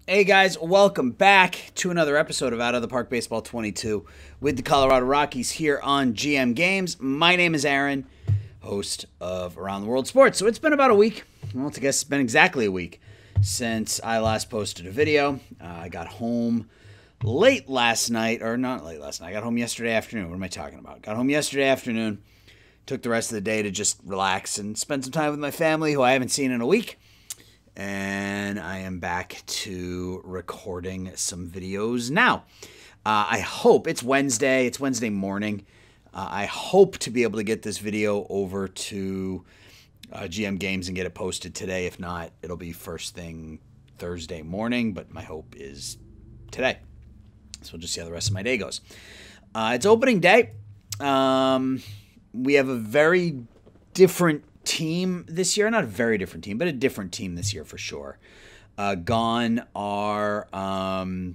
Hey guys, welcome back to another episode of Out of the Park Baseball 22 with the Colorado Rockies here on GM Games. My name is Aaron, host of Around the World Sports. So it's been about a week. Well, I guess it's been exactly a week since I last posted a video. I got home late last night, or not late last night. I got home yesterday afternoon. What am I talking about? Got home yesterday afternoon. Took the rest of the day to just relax and spend some time with my family, who I haven't seen in a week. And I am back to recording some videos now. I hope it's Wednesday. It's Wednesday morning. I hope to be able to get this video over to GM Games and get it posted today. If not, it'll be first thing Thursday morning, but my hope is today. So we'll just see how the rest of my day goes. It's opening day. We have a very different team this year. Not a very different team, but a different team this year for sure. Gone are, well,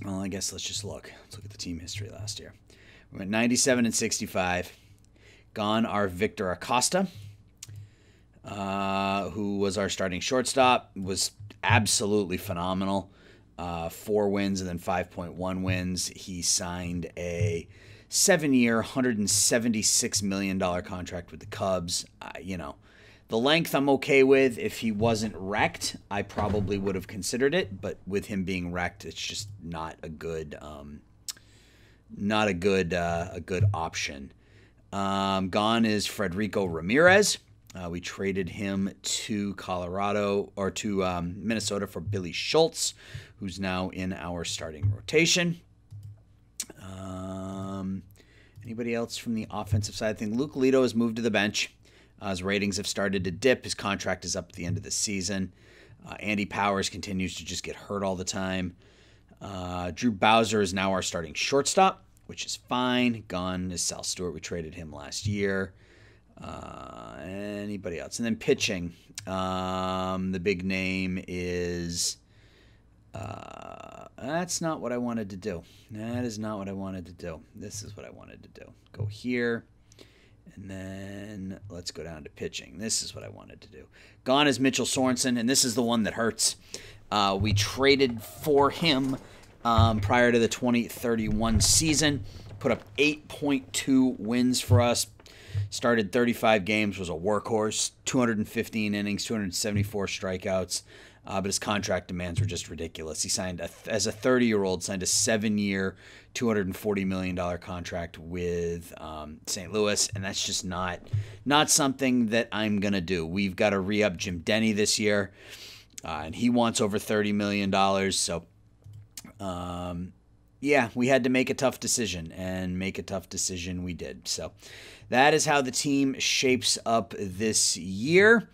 I guess let's just look. Let's look at the team history last year. We went 97 and 65. Gone are Victor Acosta, who was our starting shortstop, was absolutely phenomenal. 4 wins and then 5.1 wins. He signed a 7-year, $176 million contract with the Cubs. The length I'm okay with. If he wasn't wrecked, I probably would have considered it. But with him being wrecked, it's just not a good option. Gone is Federico Ramirez. We traded him to Minnesota for Billy Schultz, who's now in our starting rotation. Anybody else from the offensive side? I think Luke Lito has moved to the bench. His ratings have started to dip. His contract is up at the end of the season. Andy Powers continues to just get hurt all the time. Drew Bowser is now our starting shortstop, which is fine. Gone is Sal Stewart. We traded him last year. Anybody else? And then pitching. The big name is... that's not what I wanted to do. That is not what I wanted to do. This is what I wanted to do. Go here, and then let's go down to pitching. This is what I wanted to do. Gone is Mitchell Sorensen, and this is the one that hurts. We traded for him prior to the 2031 season. Put up 8.2 wins for us. Started 35 games, was a workhorse, 215 innings, 274 strikeouts. But his contract demands were just ridiculous. He signed, as a 30-year-old, signed a 7-year, $240 million contract with St. Louis, and that's just not something that I'm going to do. We've got to re-up Jim Denny this year, and he wants over $30 million. So, yeah, we had to make a tough decision, and make a tough decision we did. So that is how the team shapes up this year.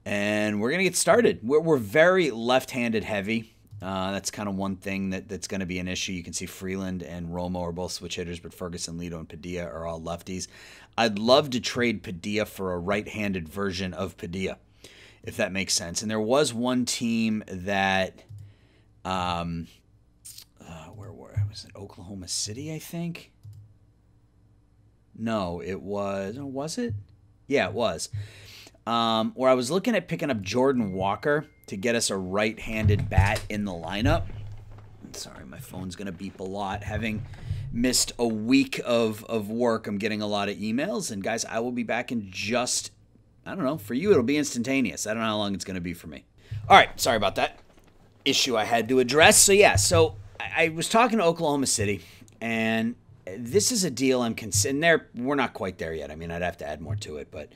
And we're going to get started. We're very left-handed heavy. That's kind of one thing that's going to be an issue. You can see Freeland and Romo are both switch hitters, but Ferguson, Lito, and Padilla are all lefties. I'd love to trade Padilla for a right-handed version of Padilla, if that makes sense. And there was one team that, where was it? Oklahoma City, I think? No, it was it? Yeah, it was. Where I was looking at picking up Jordan Walker to get us a right-handed bat in the lineup. Sorry, my phone's going to beep a lot. Having missed a week of work, I'm getting a lot of emails. And, guys, I will be back in just, I don't know, for you it'll be instantaneous. I don't know how long it's going to be for me. All right, sorry about that issue I had to address. So, yeah, I was talking to Oklahoma City, and this is a deal I'm considering. We're not quite there yet. I mean, I'd have to add more to it, but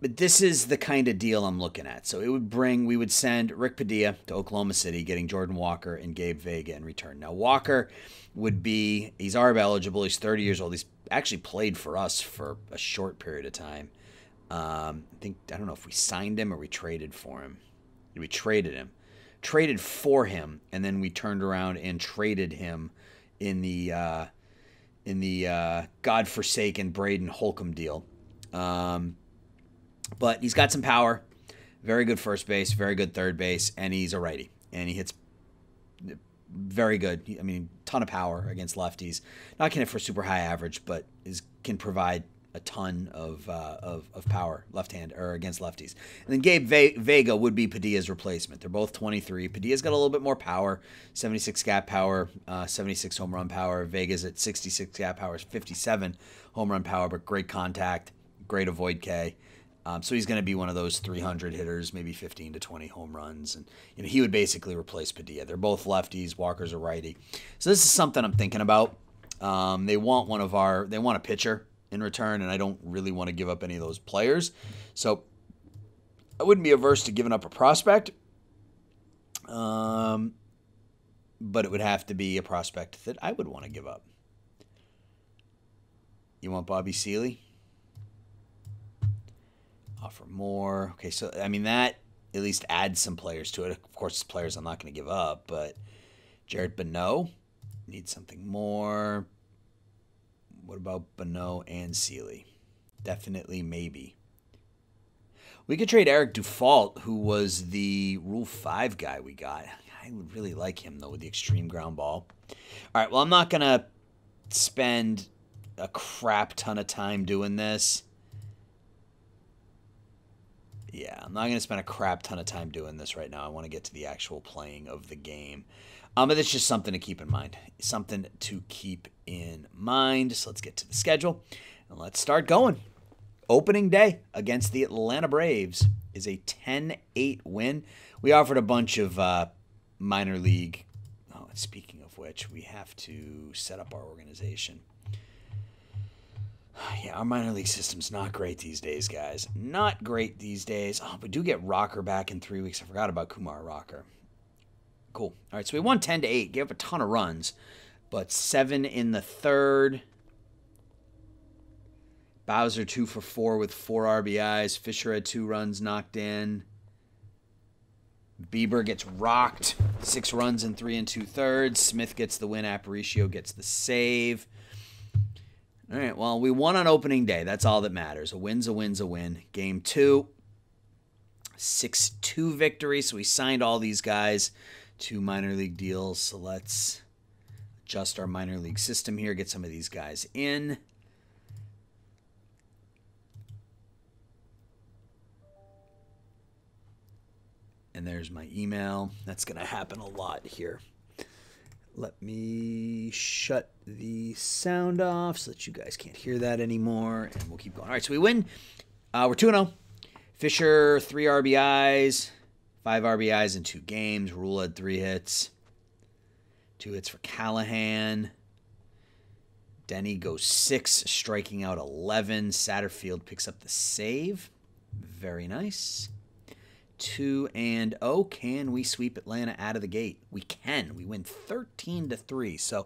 this is the kind of deal I'm looking at. So we would send Rick Padilla to Oklahoma City, getting Jordan Walker and Gabe Vega in return. Now, Walker he's ARB eligible. He's 30 years old. He's actually played for us for a short period of time. I don't know if we signed him or we traded for him. We traded him. Traded for him, and then we turned around and traded him in the godforsaken Braden Holcomb deal. But he's got some power, very good first base, very good third base, and he's a righty. And he hits very good. I mean, ton of power against lefties. Not can hit for super high average, but can provide a ton of power left-hand or against lefties. And then Gabe Vega would be Padilla's replacement. They're both 23. Padilla's got a little bit more power, 76 gap power, 76 home run power. Vega's at 66 gap power, 57 home run power, but great contact, great avoid K. So he's going to be one of those 300 hitters, maybe 15 to 20 home runs, and he would basically replace Padilla. They're both lefties. Walker's a righty. So this is something I'm thinking about. They want a pitcher in return, and I don't really want to give up any of those players. So I wouldn't be averse to giving up a prospect, but it would have to be a prospect that I would want to give up. You want Bobby Seeley? Offer more. Okay, so, I mean, that at least adds some players to it. Of course, it's players I'm not going to give up, but Jared Bonneau needs something more. What about Bonneau and Seeley? Definitely, maybe. We could trade Eric Dufault, who was the Rule 5 guy we got. I would really like him, though, with the extreme ground ball. All right, well, I'm not going to spend a crap ton of time doing this. Yeah, I'm not going to spend a crap ton of time doing this right now. I want to get to the actual playing of the game. But it's just something to keep in mind. Something to keep in mind. So let's get to the schedule, and let's start going. Opening day against the Atlanta Braves is a 10-8 win. We offered a bunch of minor league. Oh, speaking of which, we have to set up our organization. Yeah, our minor league system's not great these days, guys. Not great these days. Oh, we do get Rocker back in 3 weeks. I forgot about Kumar Rocker. Cool. All right, so we won 10-8. Gave up a ton of runs, but 7 in the third. Bowser 2 for 4 with 4 RBIs. Fisher had 2 runs knocked in. Bieber gets rocked. 6 runs in 3 2/3. Smith gets the win. Aparicio gets the save. All right, well, we won on opening day. That's all that matters. A win's a win's a win. Game 2, 6-2 victory. So we signed all these guys to minor league deals. So let's adjust our minor league system here, get some of these guys in. And there's my email. That's going to happen a lot here. Let me shut the sound off so that you guys can't hear that anymore, and we'll keep going. All right, so we win. We're 2-0. Fisher, 3 RBIs, 5 RBIs in 2 games. Rule had 3 hits. 2 hits for Callahan. Denny goes 6, striking out 11. Satterfield picks up the save. Very nice. 2-0. Can we sweep Atlanta out of the gate? We can. We win 13-3. So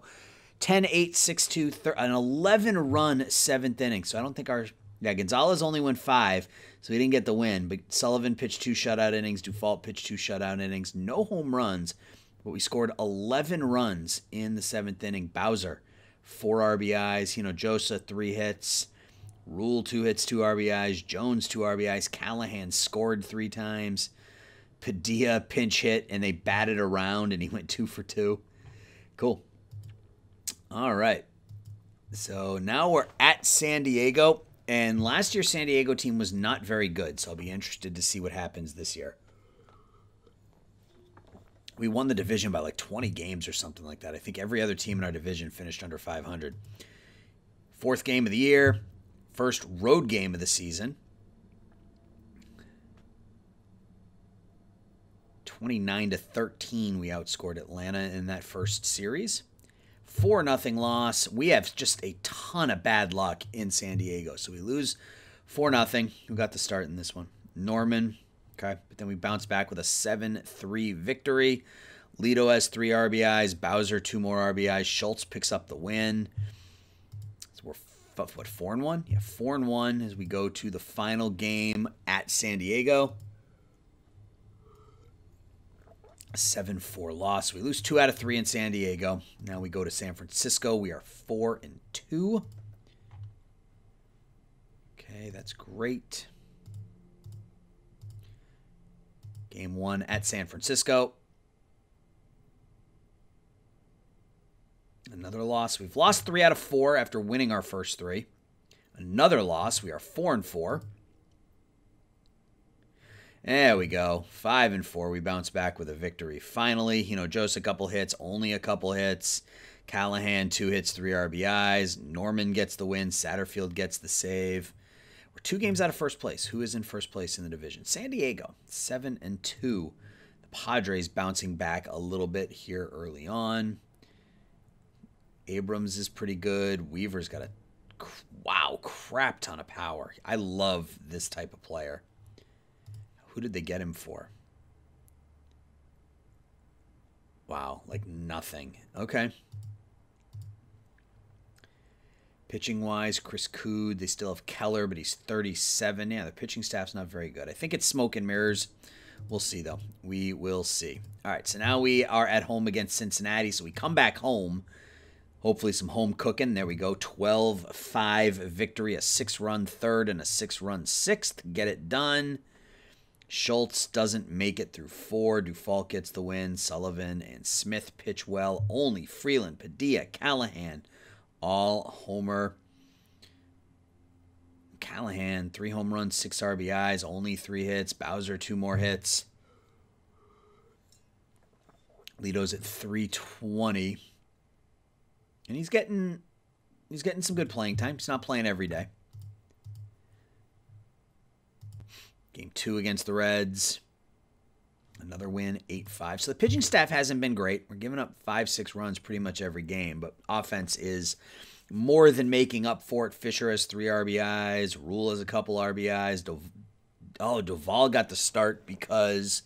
10-8, 6-2, an 11-run 7th inning. So I don't think Gonzalez only went 5, so he didn't get the win. But Sullivan pitched 2 shutout innings. Dufault pitched 2 shutout innings. No home runs, but we scored 11 runs in the 7th inning. Bowser, 4 RBIs. Hinojosa, 3 hits. Rule 2 hits, 2 RBIs. Jones, 2 RBIs. Callahan scored 3 times. Padilla pinch hit, and they batted around, and he went 2 for 2. Cool. All right. So now we're at San Diego, and last year's San Diego team was not very good, so I'll be interested to see what happens this year. We won the division by like 20 games or something like that. I think every other team in our division finished under 500. 4th game of the year. First road game of the season. 29-13, we outscored Atlanta in that first series. 4-0 loss. We have just a ton of bad luck in San Diego. So we lose 4-0. Who got the start in this one? Norman. Okay. But then we bounce back with a 7-3 victory. Lito has 3 RBIs. Bowser, 2 more RBIs. Schultz picks up the win. So we're 4-1? Yeah, 4-1 as we go to the final game at San Diego. A 7-4 loss. We lose 2 out of 3 in San Diego. Now we go to San Francisco. We are 4-2. Okay, that's great. Game 1 at San Francisco. Another loss. We've lost 3 out of 4 after winning our first 3. Another loss. We are 4-4. There we go. 5-4. We bounce back with a victory. Finally, Jost a couple hits, only a couple hits. Callahan 2 hits, 3 RBIs. Norman gets the win. Satterfield gets the save. We're 2 games out of first place. Who is in first place in the division? San Diego, 7-2. The Padres bouncing back a little bit here early on. Abrams is pretty good. Weaver's got a crap ton of power. I love this type of player. Who did they get him for? Wow, like nothing. Okay. Pitching-wise, Chris Cood. They still have Keller, but he's 37. Yeah, the pitching staff's not very good. I think it's smoke and mirrors. We'll see, though. We will see. All right, so now we are at home against Cincinnati. So we come back home. Hopefully some home cooking. There we go. 12-5 victory, a 6-run third and a 6-run sixth. Get it done. Schultz doesn't make it through 4. Dufault gets the win. Sullivan and Smith pitch well. Only Freeland, Padilla, Callahan, all homer. Callahan, 3 home runs, 6 RBIs, only 3 hits. Bowser, 2 more hits. Lito's at 320. And he's getting some good playing time. He's not playing every day. Game 2 against the Reds. Another win, 8-5. So the pitching staff hasn't been great. We're giving up 5-6 runs pretty much every game, but offense is more than making up for it. Fisher has 3 RBIs. Rule has a couple RBIs. Duvall got the start because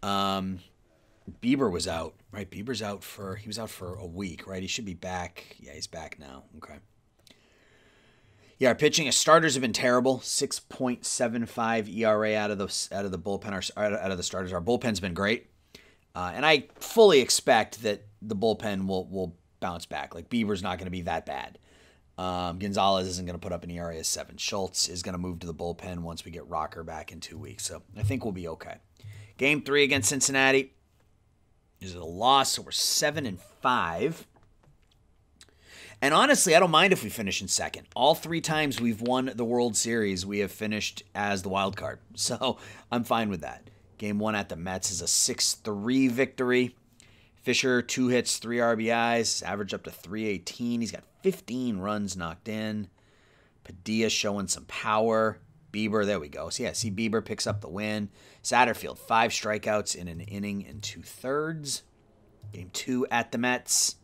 Bieber was out, right? He was out for a week, right? He should be back. Yeah, he's back now. Okay. Yeah, our starters have been terrible. 6.75 ERA out of the bullpen, out of the starters. Our bullpen's been great, and I fully expect that the bullpen will bounce back. Like Bieber's not going to be that bad. Gonzalez isn't going to put up an ERA of 7. Schultz is going to move to the bullpen once we get Rocker back in 2 weeks. So I think we'll be okay. Game 3 against Cincinnati is a loss, so we're 7-5. And honestly, I don't mind if we finish in second. All 3 times we've won the World Series, we have finished as the wild card. So I'm fine with that. Game 1 at the Mets is a 6-3 victory. Fisher, 2 hits, 3 RBIs, average up to 318. He's got 15 runs knocked in. Padilla showing some power. Bieber, there we go. So yeah, see, Bieber picks up the win. Satterfield, 5 strikeouts in an inning and 2/3. Game 2 at the Mets.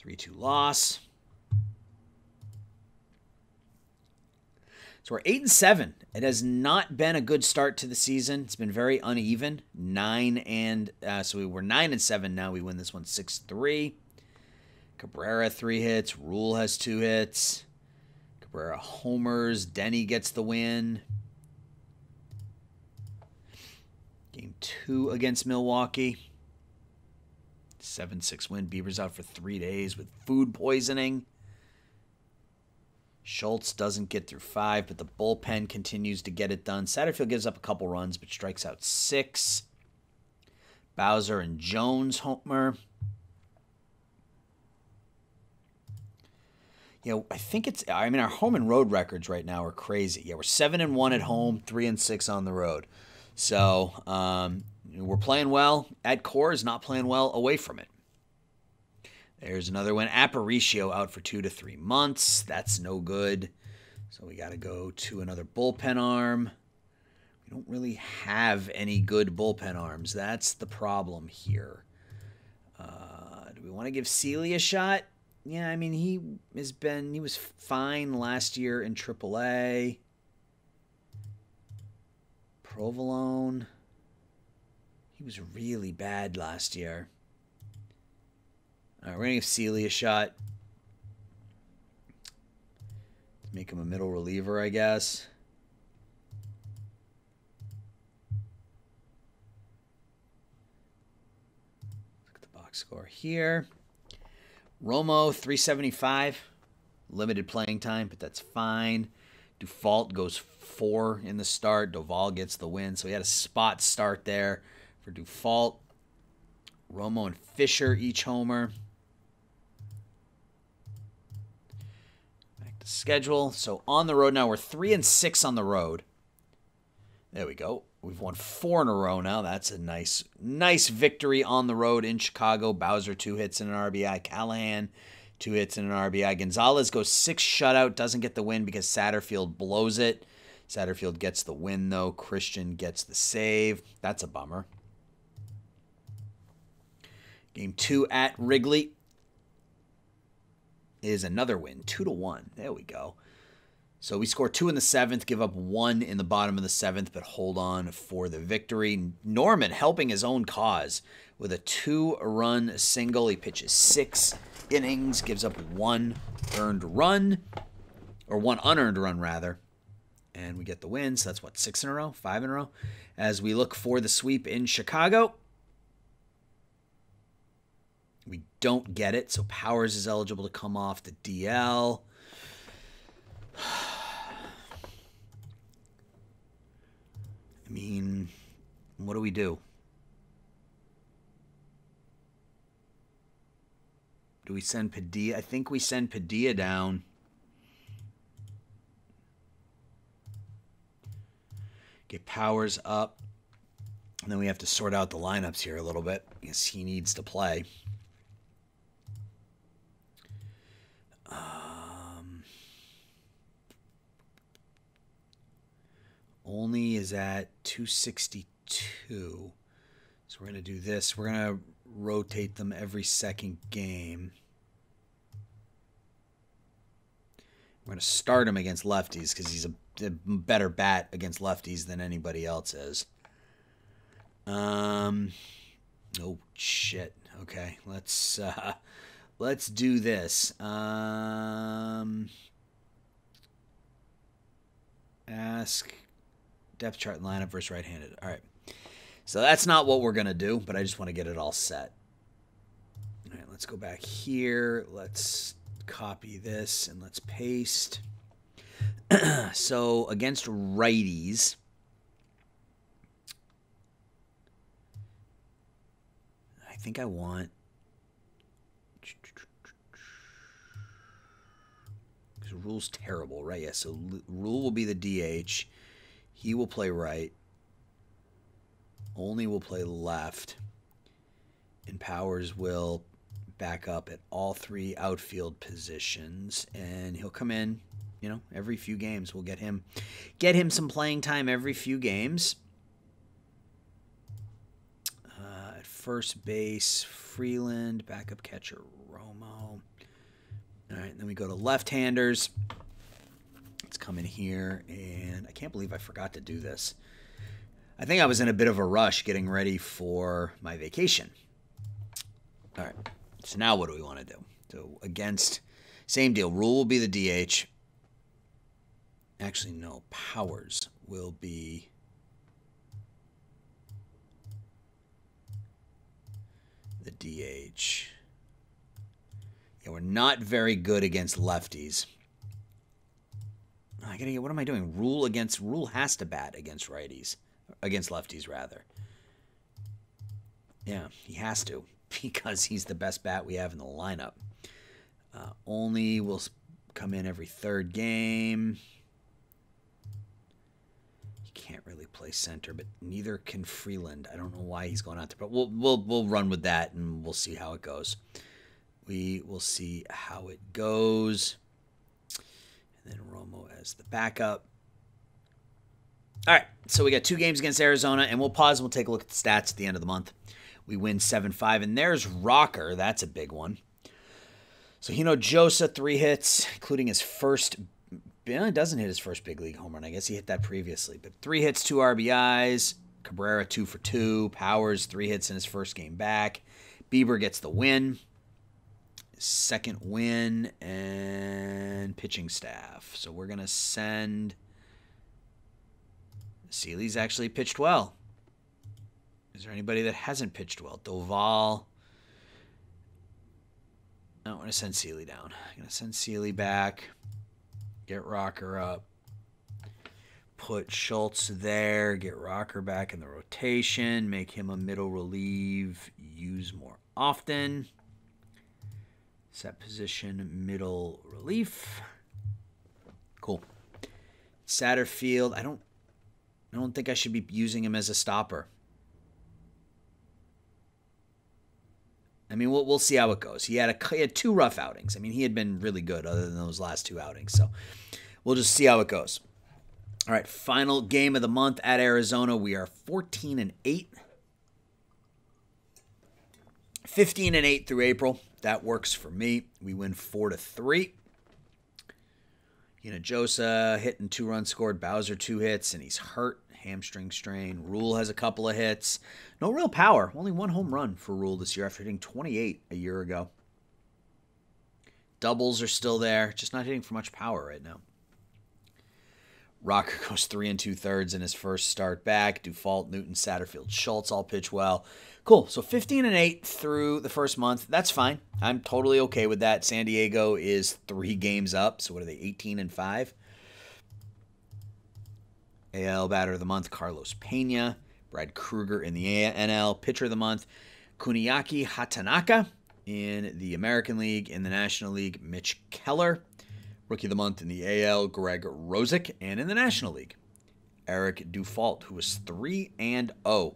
3-2 loss. So we're 8-7. It has not been a good start to the season. It's been very uneven. So we were 9-7. Now we win this one 6-3. Cabrera 3 hits. Rule has 2 hits. Cabrera homers. Denny gets the win. Game 2 against Milwaukee. 7-6 win. Bieber's out for 3 days with food poisoning. Schultz doesn't get through 5, but the bullpen continues to get it done. Satterfield gives up a couple runs, but strikes out 6. Bowser and Jones homer. Our home and road records right now are crazy. Yeah, we're 7-1 at home, 3-6 on the road. So, we're playing well at Coors, not playing well away from it. There's another one. Aparicio out for 2 to 3 months. That's no good. So we got to go to another bullpen arm. We don't really have any good bullpen arms. That's the problem here. Do we want to give Seeley a shot? Yeah, I mean, he was fine last year in AAA. Provolone. He was really bad last year. All right, we're going to give Seeley a shot. Make him a middle reliever, I guess. Look at the box score here. Romo, 375. Limited playing time, but that's fine. Dufault goes 4 in the start. Duvall gets the win. So he had a spot start there for Dufault. Romo and Fisher each homer. the schedule. So on the road now, we're 3-6 on the road. There we go. We've won 4 in a row now. That's a nice victory on the road in Chicago. Bowser 2 hits and an RBI. Callahan 2 hits and an RBI. Gonzalez goes 6 shutout. Doesn't get the win because Satterfield blows it. Satterfield gets the win, though. Christian gets the save. That's a bummer. Game 2 at Wrigley is another win. 2-1. There we go. So we score 2 in the 7th, give up 1 in the bottom of the 7th, but hold on for the victory. Norman helping his own cause with a 2-run single. He pitches 6 innings, gives up 1 earned run, or 1 unearned run, rather. And we get the win, so that's what, 6 in a row? 5 in a row? As we look for the sweep in Chicago. We don't get it, so Powers is eligible to come off the DL. I mean, what do we do? Do we send Padilla? I think we send Padilla down. Get Powers up. And then we have to sort out the lineups here a little bit because he needs to play. Only is at 262. So we're going to do this. We're going to rotate them every second game. We're going to start him against lefties because he's a better bat against lefties than anybody else is. Oh, shit. Okay, let's do this. Ask depth chart lineup versus right-handed. All right. So that's not what we're going to do, but I just want to get it all set. All right, let's go back here. Let's copy this and let's paste. So against righties, I think I want... because Rule's terrible, right? Yeah, so Rule will be the DH. He will play right. Only will play left. And Powers will back up at all 3 outfield positions. And he'll come in, you know, every few games. We'll get him some playing time every few games. At first base, Freeland. Backup catcher, Romo. All right, then we go to left-handers. Let's come in here, and I can't believe I forgot to do this. I think I was in a bit of a rush getting ready for my vacation. All right, so now what do we want to do? So against, same deal. Rule will be the DH. Actually, no, Powers will be the DH. Yeah, we're not very good against lefties. I gotta get, what am I doing? Rule has to bat against righties. Against lefties, rather. Yeah, he has to. Because he's the best bat we have in the lineup. Only will come in every 3rd game. He can't really play center, but neither can Freeland. I don't know why he's going out there, but we'll run with that and we'll see how it goes. We will see how it goes. And then Romo as the backup. All right, so we got 2 games against Arizona, and we'll pause and we'll take a look at the stats at the end of the month. We win 7-5, and there's Rocker. That's a big one. So Hinojosa, 3 hits, including his first. He doesn't hit his first big league home run. I guess he hit that previously. But 3 hits, 2 RBIs. Cabrera, 2 for 2. Powers, 3 hits in his first game back. Bieber gets the win. Second win, and pitching staff. So we're going to send... Seeley's actually pitched well. Is there anybody that hasn't pitched well? Doval. No, I'm going to send Seeley down. I'm going to send Seeley back. Get Rocker up. Put Schultz there. Get Rocker back in the rotation. Make him a middle relief. Use more often. Set position, middle relief. Cool. Satterfield, I don't think I should be using him as a stopper. I mean, we'll see how it goes. He had 2 rough outings. I mean, he had been really good other than those last 2 outings. So we'll just see how it goes. All right, final game of the month at Arizona. We are 14-8. 15-8 through April. That works for me. We win 4-3. Josa hitting 2 runs scored. Bowser 2 hits, and he's hurt. Hamstring strain. Rule has a couple of hits. No real power. Only 1 home run for Rule this year after hitting 28 a year ago. Doubles are still there. Just not hitting for much power right now. Rocker goes 3 2/3 in his first start back. Dufault, Newton, Satterfield, Schultz all pitch well. Cool. So 15-8 through the first month. That's fine. I'm totally okay with that. San Diego is 3 games up. So what are they, 18-5? AL Batter of the Month, Carlos Pena. Brad Kruger in the NL. Pitcher of the Month, Kuniaki Hatanaka. In the American League. In the National League, Mitch Keller. Rookie of the Month in the AL, Greg Rosick. And in the National League, Eric Dufault, who was 3-0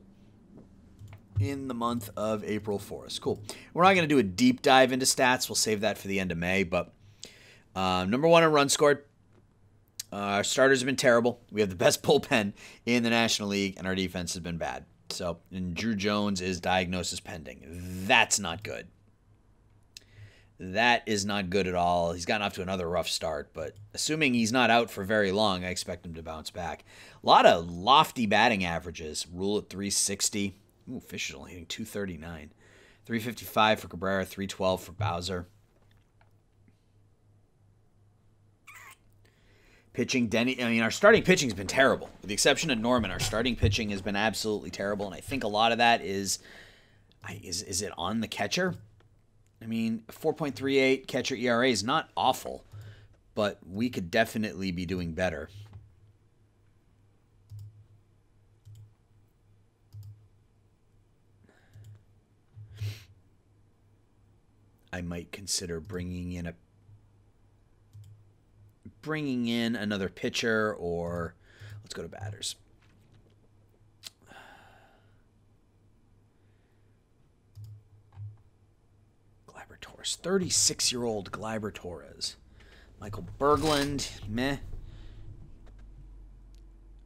in the month of April for us. Cool. We're not going to do a deep dive into stats. We'll save that for the end of May. But number 1 in runs scored. Our starters have been terrible. We have the best bullpen in the National League, and our defense has been bad. So, and Drew Jones is diagnosis pending. That's not good. That is not good at all. He's gotten off to another rough start, but assuming he's not out for very long, I expect him to bounce back. A lot of lofty batting averages. Rule at 360. Ooh, Fisher's only hitting 239. 355 for Cabrera, 312 for Bowser. Pitching, our starting pitching has been terrible. With the exception of Norman, our starting pitching has been absolutely terrible, and I think a lot of that is it on the catcher? I mean, 4.38 catcher ERA is not awful, but we could definitely be doing better. I might consider bringing in another pitcher, or let's go to batters. Gleyber Torres, 36-year-old Gleyber Torres. Michael Berglund, meh.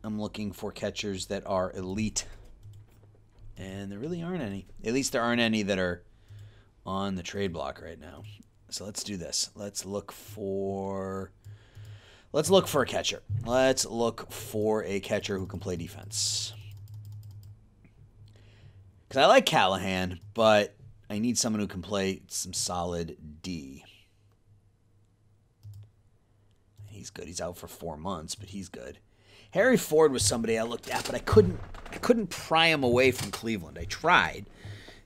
I'm looking for catchers that are elite, and there really aren't any. At least there aren't any that are on the trade block right now. So let's do this. Let's look for a catcher. Let's look for a catcher who can play defense. Because I like Callahan, but I need someone who can play some solid D. He's good. He's out for 4 months, but he's good. Harry Ford was somebody I looked at, but I couldn't pry him away from Cleveland. I tried.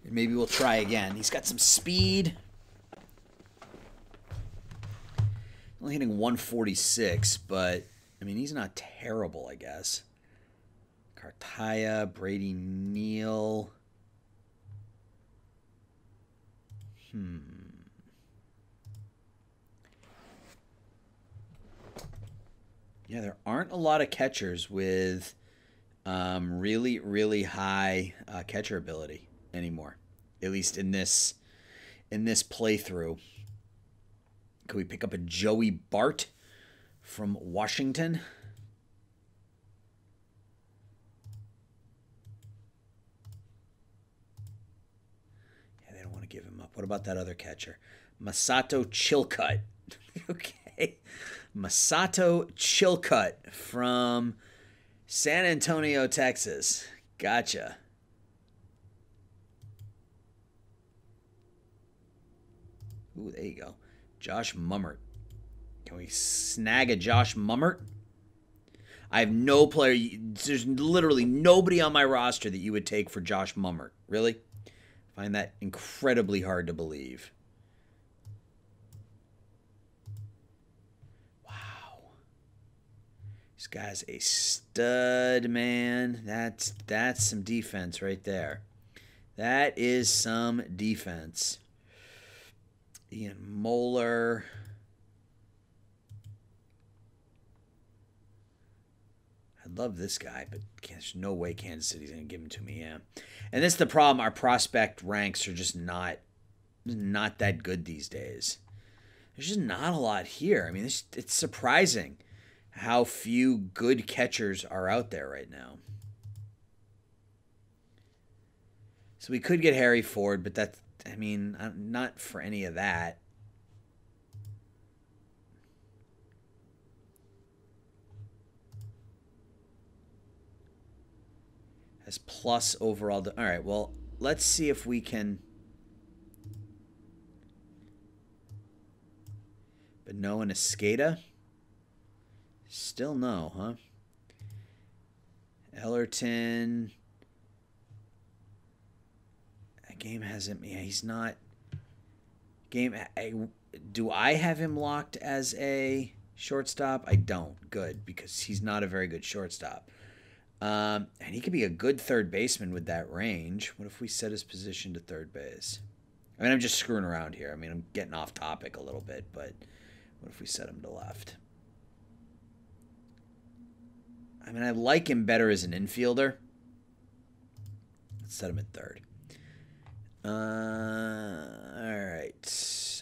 And maybe we'll try again. He's got some speed. Only hitting 146, but, I mean, he's not terrible, I guess. Cartaya, Brady Neal. Yeah, there aren't a lot of catchers with really, really high catcher ability anymore. At least in this playthrough. Could we pick up a Joey Bart from Washington? Yeah, they don't want to give him up. What about that other catcher? Masato Chilcutt. Okay. Masato Chilcutt from San Antonio, Texas. Gotcha. Ooh, there you go. Josh Mummert. Can we snag a Josh Mummert? I have no player. There's literally nobody on my roster that you would take for Josh Mummert. Really? I find that incredibly hard to believe. Wow. This guy's a stud, man. That's some defense right there. That is some defense. Ian Moeller. love this guy, but there's no way Kansas City's going to give him to me. Yeah, and that's the problem. Our prospect ranks are just not that good these days. There's just not a lot here. I mean, it's surprising how few good catchers are out there right now. So we could get Harry Ford, but that's, I mean, not for any of that. Has plus overall. All right, well, let's see if we can. But no in Escada? Still no, huh? Ellerton. That game hasn't. Yeah, he's not. Do I have him locked as a shortstop? I don't. Good, because he's not a very good shortstop. And he could be a good third baseman with that range. What if we set his position to third base? I mean, I'm just screwing around here. I mean, I'm getting off topic a little bit, but what if we set him to left? I mean, I like him better as an infielder. Let's set him at third. All right.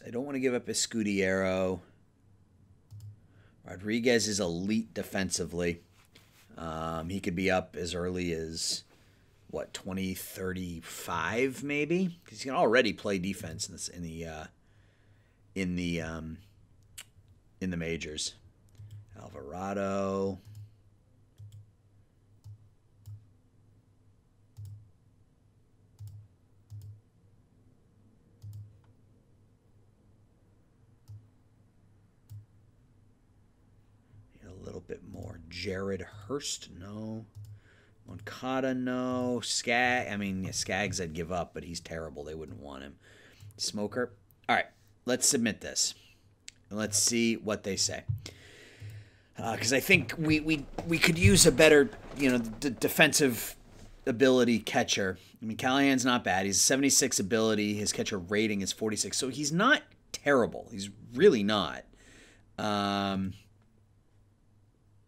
I don't want to give up Escudiero. Rodriguez is elite defensively. He could be up as early as, what, 2035 maybe? Because he can already play defense in the majors. Alvarado. A little bit more. Jared Hurst, no. Moncada, no. Skaggs I'd give up, but he's terrible. They wouldn't want him. Smoker. All right, let's submit this. And let's see what they say. Because I think we could use a better, defensive ability catcher. I mean, Callahan's not bad. He's 76 ability. His catcher rating is 46. So he's not terrible. He's really not.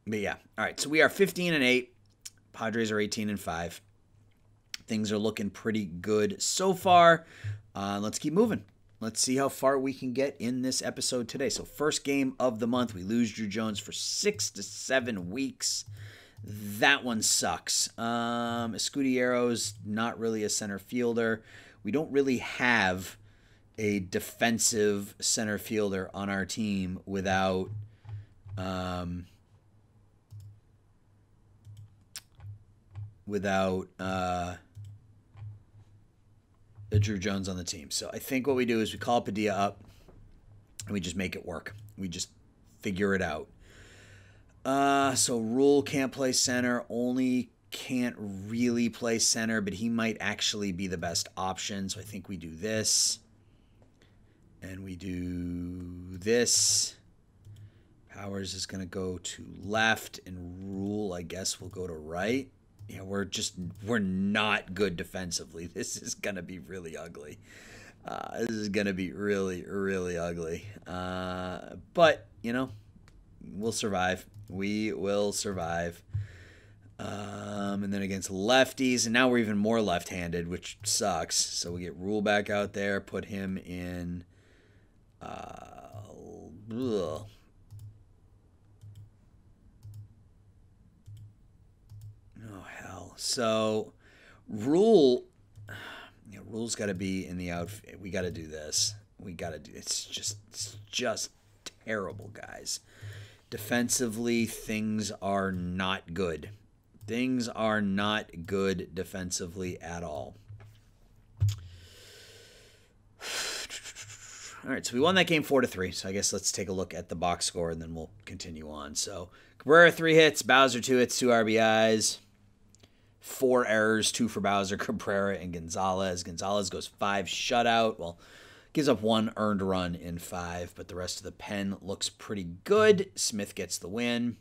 But yeah, all right. So we are 15-8. Padres are 18-5. Things are looking pretty good so far. Let's keep moving. Let's see how far we can get in this episode today. So first game of the month, we lose Drew Jones for 6 to 7 weeks. That one sucks. Escudiero's not really a center fielder. We don't really have a defensive center fielder on our team without Drew Jones on the team. So I think what we do is we call Padilla up and we just make it work. We just figure it out. So Rule can't play center. Only can't really play center, but he might actually be the best option. So I think we do this. And we do this. Powers is going to go to left, and Rule, I guess, will go to right. Yeah, we're not good defensively. This is going to be really ugly. This is going to be really, really ugly. But, we'll survive. We will survive. And then against lefties, and now we're even more left-handed, which sucks. So we get Rule back out there, put him in. So, Rule's got to be in the outfield. We got to do this. It's just terrible, guys. Defensively, things are not good. Things are not good defensively at all. All right, so we won that game 4-3. So I guess let's take a look at the box score and then we'll continue on. So Cabrera 3 hits, Bowser 2 hits, 2 RBIs. 4 errors, 2 for Bowser, Cabrera, and Gonzalez. Gonzalez goes 5 shutout. Well, gives up 1 earned run in 5, but the rest of the pen looks pretty good. Smith gets the win.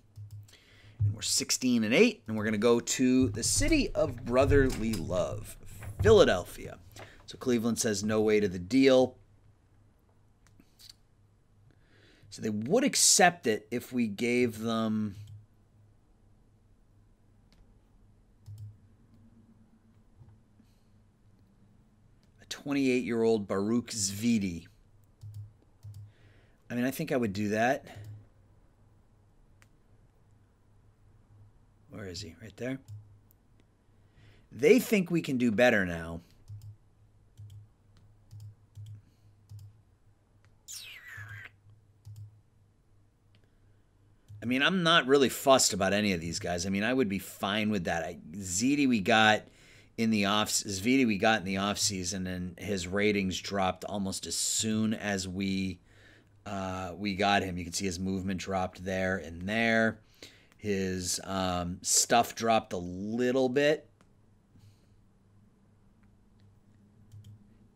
And we're 16-8, and we're going to go to the city of brotherly love, Philadelphia. So Cleveland says no way to the deal. So they would accept it if we gave them 28-year-old Baruch Zvidi. I mean, I think I would do that. Where is he? Right there. They think we can do better now. I mean, I'm not really fussed about any of these guys. I mean, I would be fine with that. Zvidi we got in the off season, and his ratings dropped almost as soon as we got him. You can see his movement dropped there and there. His stuff dropped a little bit.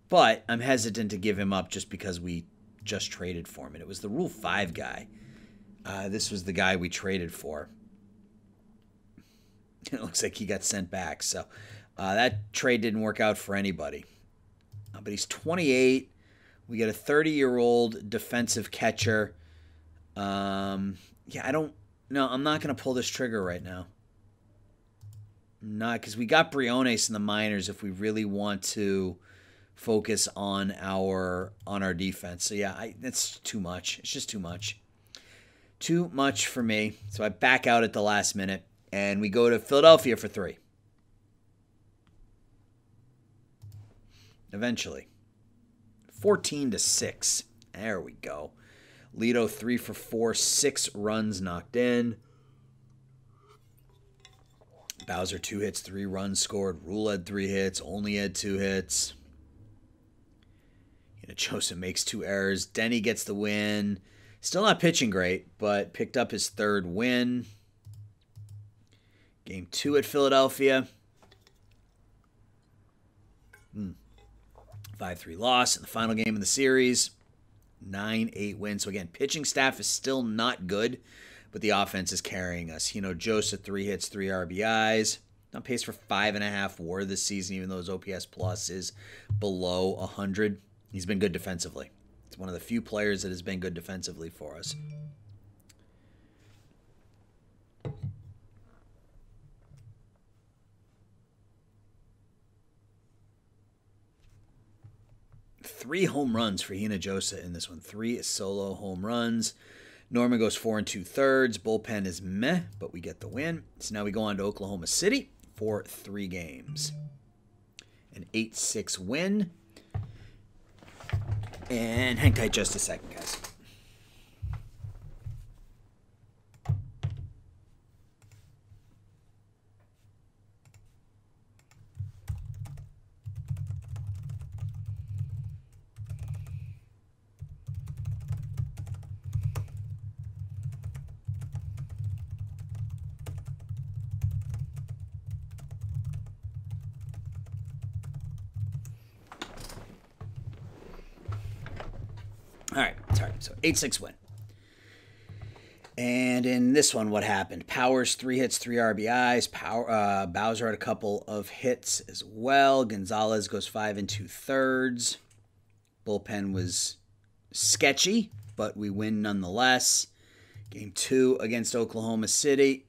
But I'm hesitant to give him up just because we just traded for him. And it was the Rule 5 guy. This was the guy we traded for. It looks like he got sent back. So that trade didn't work out for anybody. But he's 28. We get a 30-year-old defensive catcher. I'm not going to pull this trigger right now. Not because we got Briones in the minors if we really want to focus on our defense. So yeah, that's too much. It's just too much. Too much for me. So I back out at the last minute, and we go to Philadelphia for 3. Eventually. 14-6. There we go. Lido 3 for 4, 6 runs knocked in. Bowser 2 hits, 3 runs scored. Rule had 3 hits, only had 2 hits. Joseph makes 2 errors. Denny gets the win. Still not pitching great, but picked up his 3rd win. Game 2 at Philadelphia. 5-3 loss in the final game of the series. 9-8 win. So again, pitching staff is still not good, but the offense is carrying us. Joseph 3 hits, 3 RBIs. On pace for 5.5 WAR this season, even though his OPS plus is below 100. He's been good defensively. It's one of the few players that has been good defensively for us. Three home runs for Hinojosa in this one. 3 solo home runs. Norman goes 4 2/3. Bullpen is meh, but we get the win. So now we go on to Oklahoma City for 3 games. An 8-6 win. And hang tight just a second, guys. All right, sorry. So 8-6 win. And in this one, what happened? Powers 3 hits, 3 RBIs. Bowser had a couple of hits as well. Gonzalez goes 5 2/3. Bullpen was sketchy, but we win nonetheless. Game 2 against Oklahoma City.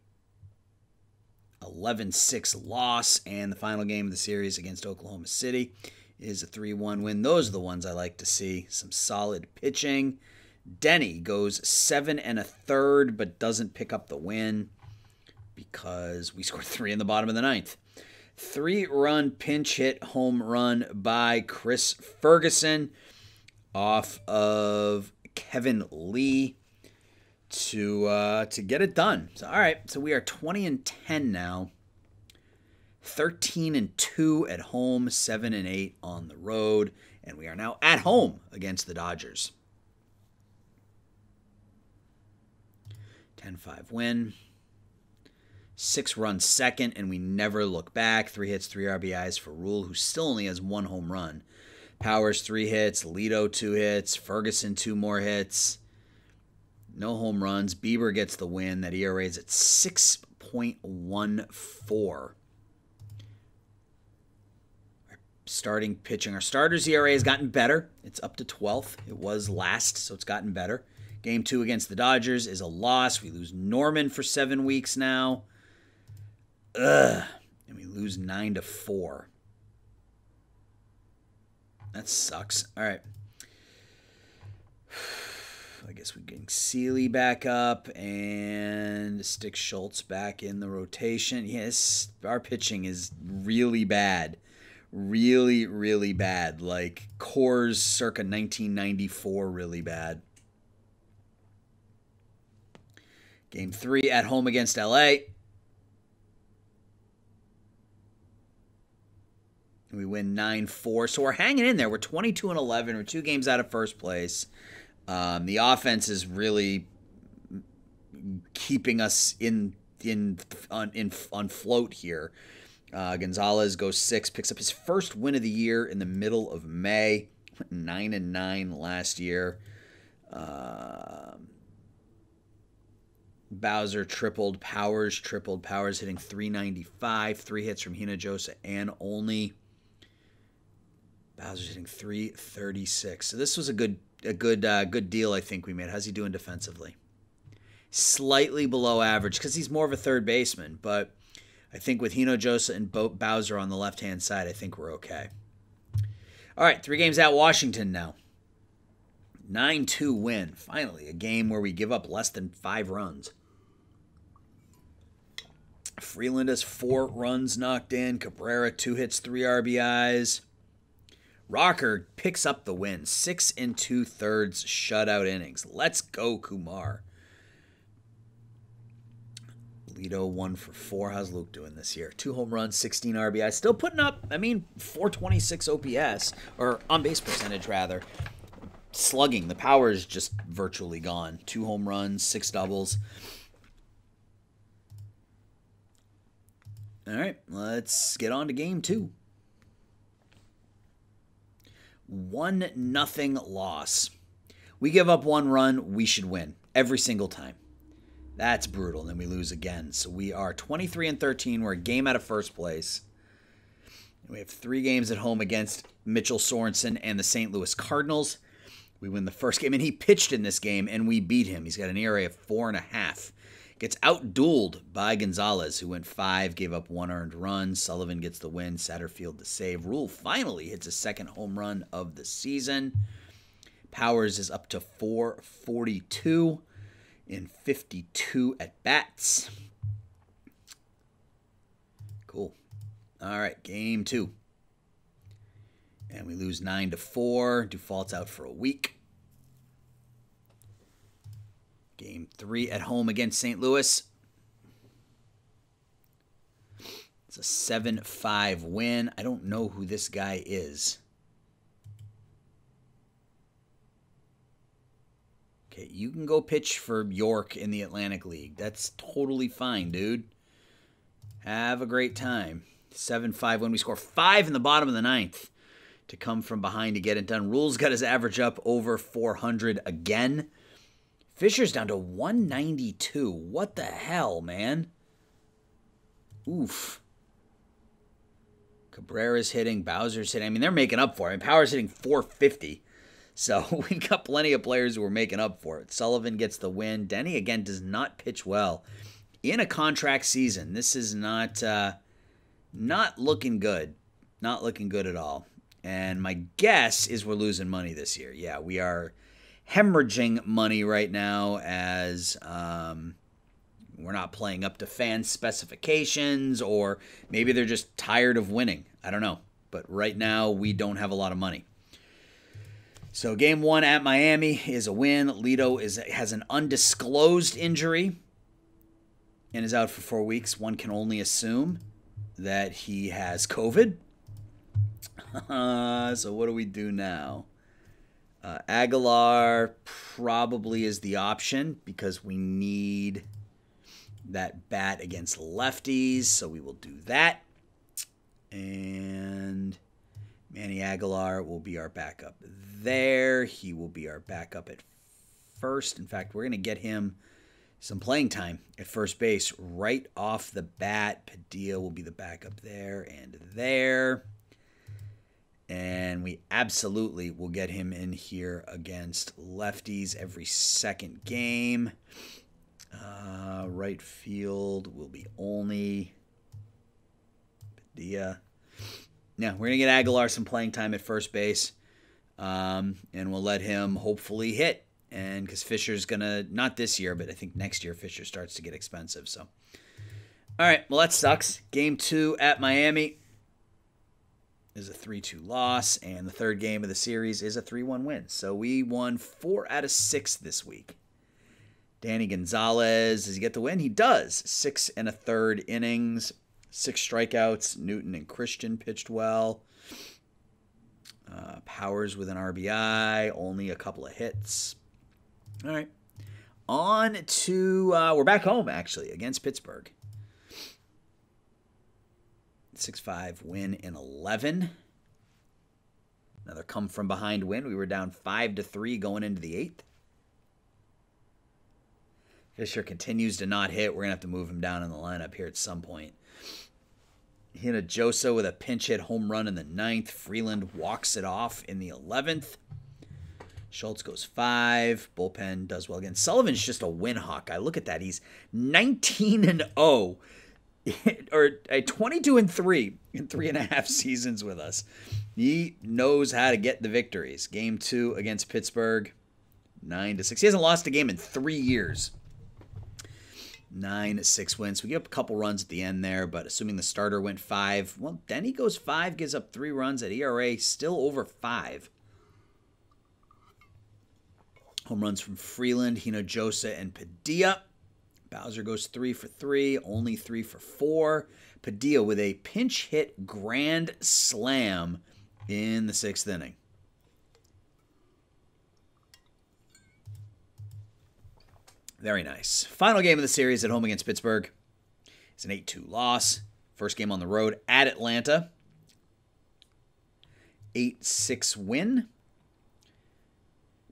11-6 loss, and the final game of the series against Oklahoma City is a 3-1 win. Those are the ones I like to see. Some solid pitching. Denny goes 7 1/3, but doesn't pick up the win because we scored 3 in the bottom of the 9th. 3-run pinch hit home run by Chris Ferguson off of Kevin Lee to get it done. So all right, so we are 20-10 now. 13-2 at home, 7-8 on the road, and we are now at home against the Dodgers. 10-5 win. 6-run second, and we never look back. 3 hits, 3 RBIs for Rule, who still only has 1 home run. Powers 3 hits, Lido 2 hits, Ferguson 2 more hits. No home runs. Bieber gets the win. That ERA is at 6.14. Starting pitching. Our starters ERA has gotten better. It's up to 12th. It was last, so it's gotten better. Game 2 against the Dodgers is a loss. We lose Norman for 7 weeks now. And we lose 9-4. That sucks. All right. I guess we're getting Seeley back up and stick Schultz back in the rotation. Yes, our pitching is really bad. Really, really bad. Like Coors circa 1994, really bad. Game 3 at home against LA. We win 9-4. So we're hanging in there. We're 22-11. We're 2 games out of first place. The offense is really keeping us on float here. Gonzalez goes 6, picks up his first win of the year in the middle of May. 9-9 last year. Bowser tripled. Powers tripled. Powers hitting .395. 3 hits from Hinojosa and Olney. Bowser's hitting .336. So this was a good deal I think we made. How's he doing defensively? Slightly below average because he's more of a third baseman, but I think with Hinojosa and Bowser on the left-hand side, I think we're okay. All right, 3 games at Washington now. 9-2 win. Finally, a game where we give up less than 5 runs. Freeland has 4 runs knocked in. Cabrera 2 hits, 3 RBIs. Rocker picks up the win. 6 2/3 shutout innings. Let's go, Kumar. Lito 1 for 4. How's Luke doing this year? 2 home runs, 16 RBIs. Still putting up, 426 OPS, or on-base percentage, rather. Slugging. The power is just virtually gone. 2 home runs, 6 doubles. All right, let's get on to game 2. 1-0 loss. We give up 1 run, we should win every single time. That's brutal. And then we lose again. So we are 23-13. We're a game out of first place. We have 3 games at home against Mitchell Sorensen and the St. Louis Cardinals. We win the first game, and he pitched in this game, and we beat him. He's got an ERA of 4.5. Gets outdueled by Gonzalez, who went 5, gave up 1 earned run. Sullivan gets the win. Satterfield the save. Rule finally hits a second home run of the season. Powers is up to 442 in 52 at-bats. Cool. All right, game 2. And we lose 9-4. Dufault's out for a week. Game 3 at home against St. Louis. It's a 7-5 win. I don't know who this guy is. Okay, you can go pitch for York in the Atlantic League. That's totally fine, dude. Have a great time. 7-5 win. We score 5 in the bottom of the 9th to come from behind to get it done. Rule's got his average up over 400 again. Fisher's down to 192. What the hell, man? Oof. Cabrera's hitting. Bowser's hitting. They're making up for it. Power's hitting 450. So we got plenty of players who are making up for it. Sullivan gets the win. Denny, again, does not pitch well in a contract season. This is not looking good. Not looking good at all. And my guess is we're losing money this year. Yeah, we are hemorrhaging money right now as we're not playing up to fan specifications, or maybe they're just tired of winning. I don't know. But right now, we don't have a lot of money. So game 1 at Miami is a win. Lito has an undisclosed injury and is out for 4 weeks. One can only assume that he has COVID. So what do we do now? Aguilar probably is the option because we need that bat against lefties, so we will do that. And Manny Aguilar will be our backup there. He will be our backup at first. In fact, we're going to get him some playing time at first base right off the bat. Padilla will be the backup there and there. And we absolutely will get him in here against lefties every second game. Right field will be Olney. Padilla. Now, we're going to get Aguilar some playing time at first base. And we'll let him hopefully hit. And because Fisher's going to, not this year, but I think next year Fisher starts to get expensive. So, all right, well, that sucks. Game 2 at Miami is a 3-2 loss, and the third game of the series is a 3-1 win. So we won 4 out of 6 this week. Danny Gonzalez, does he get the win? He does. 6 1/3 innings, 6 strikeouts. Newton and Christian pitched well. Powers with an RBI, only a couple of hits. All right. On to, we're back home, actually, against Pittsburgh. 6-5 win in 11. Another come-from-behind win. We were down 5-3 going into the 8th. Fisher continues to not hit. We're going to have to move him down in the lineup here at some point. Hinojosa with a pinch hit home run in the 9th. Freeland walks it off in the 11th. Schultz goes 5. Bullpen does well again. Sullivan's just a win hawk. I look at that. He's 19-0. Or 22-3 in 3.5 seasons with us. He knows how to get the victories. Game 2 against Pittsburgh, 9-6. He hasn't lost a game in 3 years. 9-6 wins. We give up a couple runs at the end there, but assuming the starter went 5, well, Denny goes 5, gives up 3 runs at ERA, still over 5. Home runs from Freeland, Hinojosa, and Padilla. Bowser goes 3 for 3, only 3 for 4. Padilla with a pinch hit grand slam in the 6th inning. Very nice. Final game of the series at home against Pittsburgh. It's an 8-2 loss. First game on the road at Atlanta. 8-6 win.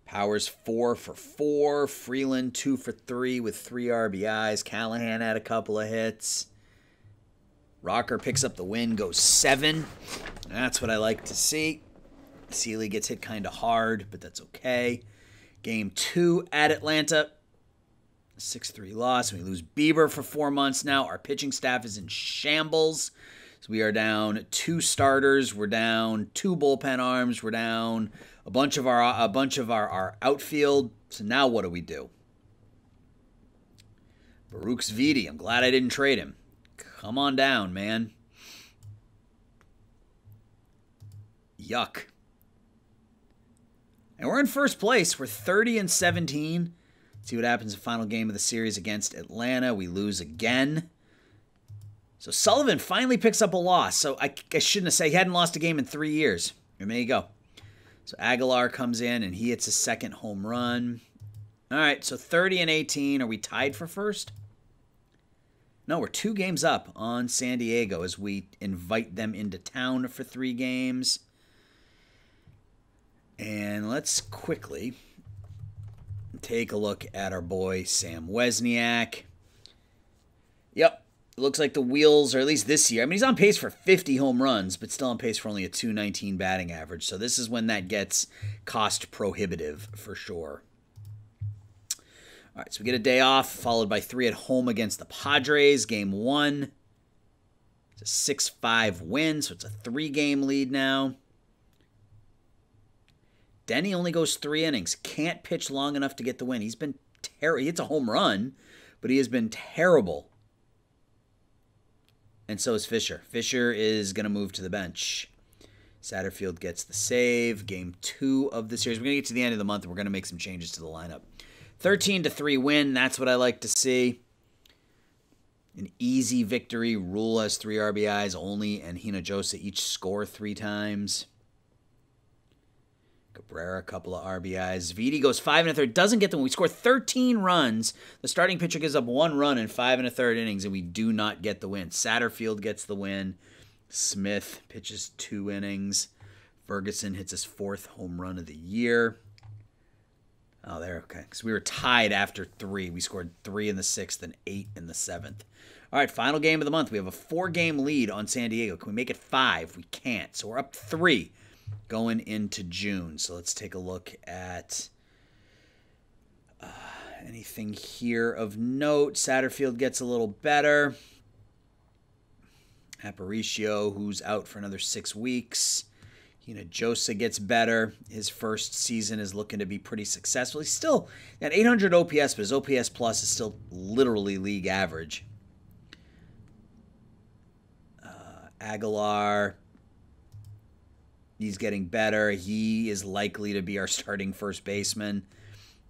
Powers 4 for 4. Freeland 2 for 3 with 3 RBIs. Callahan had a couple of hits. Rocker picks up the win, goes 7. That's what I like to see. Seeley gets hit kind of hard, but that's okay. Game 2 at Atlanta. 6-3 loss. We lose Bieber for 4 months now. Our pitching staff is in shambles. So we are down 2 starters. We're down 2 bullpen arms. We're down a bunch of our outfield. So now what do we do? Baruch's Vidi. I'm glad I didn't trade him. Come on down, man. Yuck. And we're in first place. We're 30-17. See what happens in the final game of the series against Atlanta. We lose again. So Sullivan finally picks up a loss. So I shouldn't have said he hadn't lost a game in 3 years. And there you go. So Aguilar comes in and he hits his 2nd home run. All right, so 30-18. Are we tied for first? No, we're 2 games up on San Diego as we invite them into town for 3 games. And let's quickly take a look at our boy Sam Wesniak. Yep, it looks like the wheels, or at least this year. I mean, he's on pace for 50 home runs, but still on pace for only a .219 batting average. So this is when that gets cost prohibitive for sure. All right, so we get a day off, followed by 3 at home against the Padres. Game 1. It's a 6-5 win, so it's a 3-game lead now. Denny only goes 3 innings. Can't pitch long enough to get the win. He's been terrible. He hits a home run, but he has been terrible. And so is Fisher. Fisher is going to move to the bench. Satterfield gets the save. Game 2 of the series. We're going to get to the end of the month, and we're going to make some changes to the lineup. 13-3 win. That's what I like to see. An easy victory. Rule has 3 RBIs only, and Hinojosa each score 3 times. Cabrera, a couple of RBIs. Vidi goes 5 1/3. Doesn't get them. We score 13 runs. The starting pitcher gives up 1 run in 5 1/3 innings, and we do not get the win. Satterfield gets the win. Smith pitches 2 innings. Ferguson hits his 4th home run of the year. Oh, there. Okay. So we were tied after 3. We scored 3 in the 6th and 8 in the 7th. All right, final game of the month. We have a 4-game lead on San Diego. Can we make it 5? We can't. So we're up 3. Going into June. So let's take a look at anything here of note. Satterfield gets a little better. Aparicio, who's out for another 6 weeks, Josa gets better. His first season is looking to be pretty successful. He's still at 800 OPS, but his OPS plus is still literally league average. Aguilar, he's getting better. He is likely to be our starting first baseman.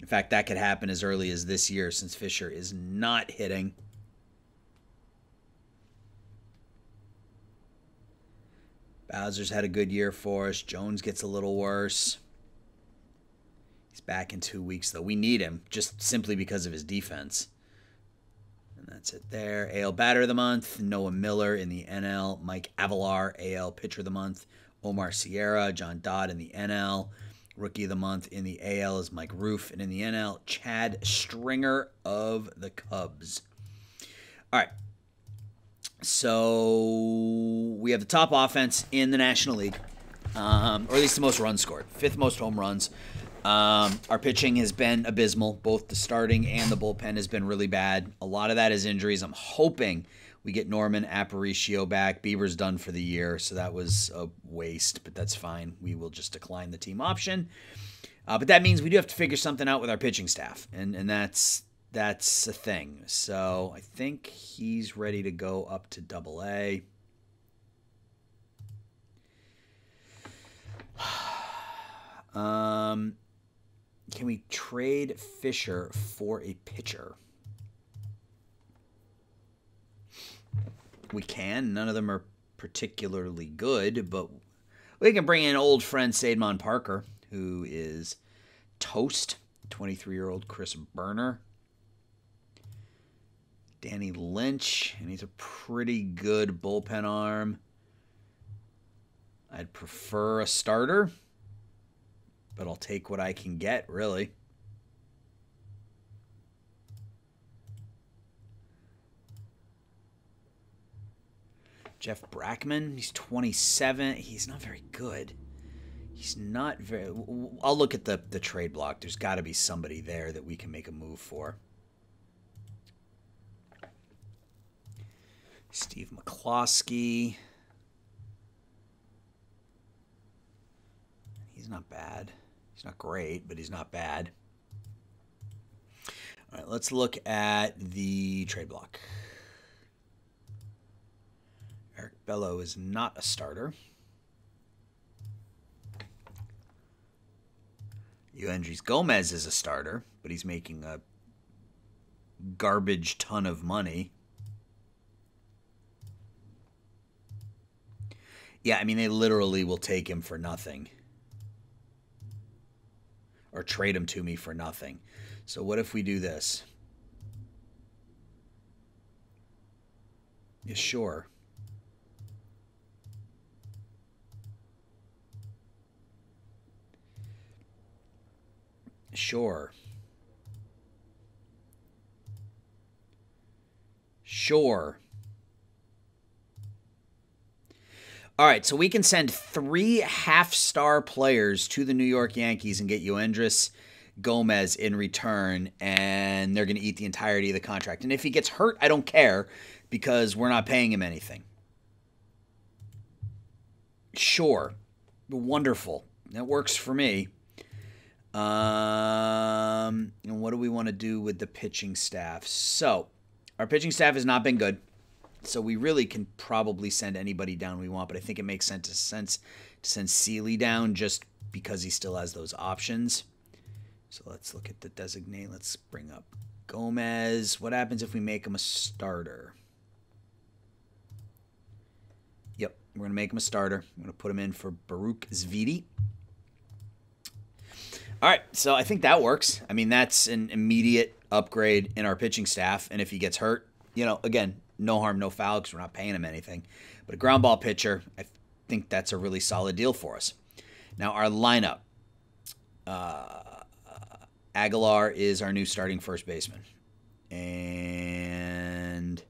In fact, that could happen as early as this year since Fisher is not hitting. Bowser's had a good year for us. Jones gets a little worse. He's back in 2 weeks, though. We need him just simply because of his defense. And that's it there. AL Batter of the Month, Noah Miller in the NL. Mike Avilar, AL Pitcher of the Month. Omar Sierra, John Dodd in the NL. Rookie of the Month in the AL is Mike Roof. And in the NL, Chad Stringer of the Cubs. All right. So we have the top offense in the National League, or at least the most runs scored, 5th most home runs. Our pitching has been abysmal. Both the starting and the bullpen has been really bad. A lot of that is injuries. I'm hoping we get Norman Aparicio back. Bieber's done for the year, so that was a waste, but that's fine. We will just decline the team option. But that means we do have to figure something out with our pitching staff, and that's a thing. So I think he's ready to go up to AA. Can we trade Fisher for a pitcher? We can. None of them are particularly good, but we can bring in old friend Sademon Parker, who is toast. 23-year-old Chris Burner. Danny Lynch, and he's a pretty good bullpen arm. I'd prefer a starter, but I'll take what I can get, really. Jeff Brackman, he's 27. He's not very good. He's not very... I'll look at the trade block. There's got to be somebody there that we can make a move for. Steve McCloskey. He's not bad. He's not great, but he's not bad. All right, let's look at the trade block. Eric Bello is not a starter. Yoendrys Gomez is a starter, but he's making a garbage ton of money. Yeah, I mean, they literally will take him for nothing. Or trade him to me for nothing. So what if we do this? Yeah, sure. Sure. Sure. All right, so we can send 3 half-star players to the New York Yankees and get Yoendrys Gomez in return, and they're going to eat the entirety of the contract. And if he gets hurt, I don't care because we're not paying him anything. Sure. Wonderful. That works for me. And what do we want to do with the pitching staff? So, our pitching staff has not been good. So we really can probably send anybody down we want, but I think it makes sense to send Seeley down just because he still has those options. So let's look at the designate. Let's bring up Gomez. What happens if we make him a starter? Yep, we're going to make him a starter. I'm going to put him in for Baruch Zvidi. All right, so I think that works. I mean, that's an immediate upgrade in our pitching staff, and if he gets hurt, again, no harm, no foul because we're not paying him anything. But a ground ball pitcher, I think that's a really solid deal for us. Now, our lineup. Aguilar is our new starting first baseman. And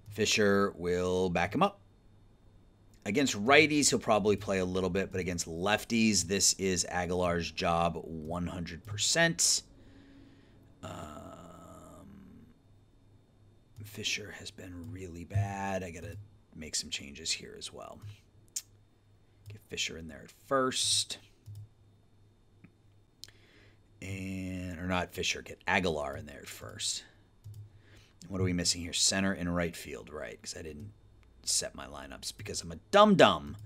Fisher will back him up. Against righties, he'll probably play a little bit, but against lefties, this is Aguilar's job 100%. Fisher has been really bad. I got to make some changes here as well. Get Fisher in there at first. Or not Fisher, get Aguilar in there at first. What are we missing here? Center and right field, right? Because I didn't set my lineups because I'm a dum-dum.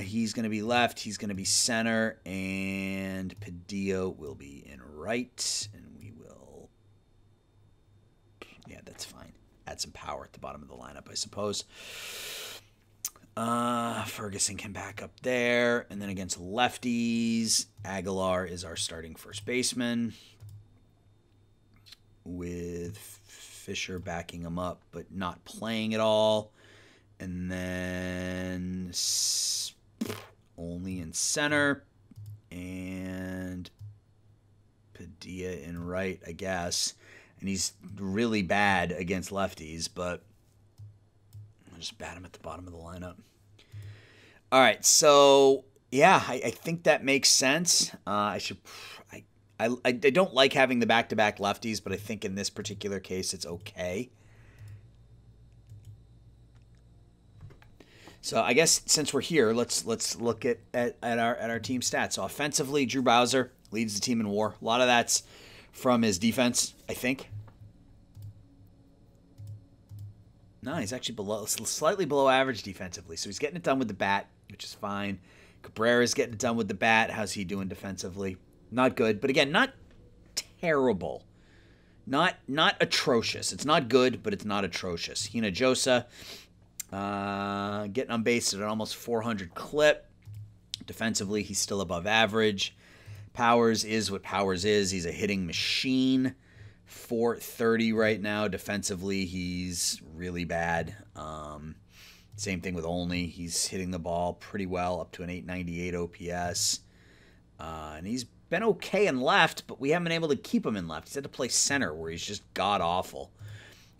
He's going to be left. He's going to be center. And Padilla will be in right. And we will... Yeah, that's fine. Add some power at the bottom of the lineup, I suppose. Ferguson can back up there. And then against lefties, Aguilar is our starting first baseman, with Fisher backing him up but not playing at all. And then only in center. And Padilla in right, I guess. And he's really bad against lefties, but I'll just bat him at the bottom of the lineup. All right, so yeah, I think that makes sense. I don't like having the back-to-back lefties, but I think in this particular case it's okay. So I guess since we're here, let's look at our team stats. So offensively, Drew Bowser leads the team in WAR. A lot of that's from his defense, I think. No, he's actually slightly below average defensively. So he's getting it done with the bat, which is fine. Cabrera's getting it done with the bat. How's he doing defensively? Not good, but again, not terrible. Not atrocious. It's not good, but it's not atrocious. Hinojosa getting on base at an almost 400 clip. Defensively, he's still above average. Powers is what Powers is. He's a hitting machine. 430 right now. Defensively, he's really bad. Same thing with Olney. He's hitting the ball pretty well, up to an 898 OPS. And he's been okay in left, but we haven't been able to keep him in left. He's had to play center, where he's just god-awful.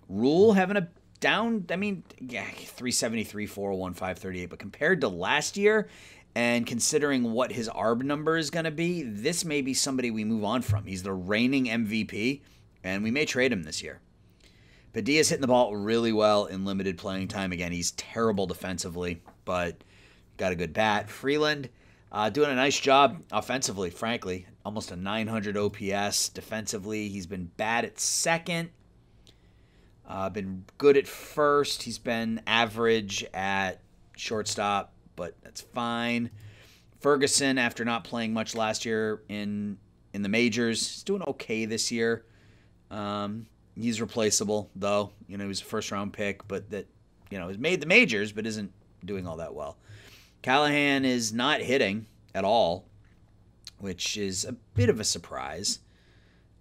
Rule having a down, I mean, yeah, 373, 401, 538. But compared to last year, and considering what his ARB number is going to be, this may be somebody we move on from. He's the reigning MVP, and we may trade him this year. Padilla's hitting the ball really well in limited playing time. Again, he's terrible defensively, but got a good bat. Freeland doing a nice job offensively, frankly. Almost a 900 OPS. Defensively, he's been bad at second. Been good at first. He's been average at shortstop, but that's fine. Ferguson, after not playing much last year in the majors, is doing okay this year. He's replaceable, though. He was a first-round pick, but that has made the majors, but isn't doing all that well. Callahan is not hitting at all, which is a bit of a surprise.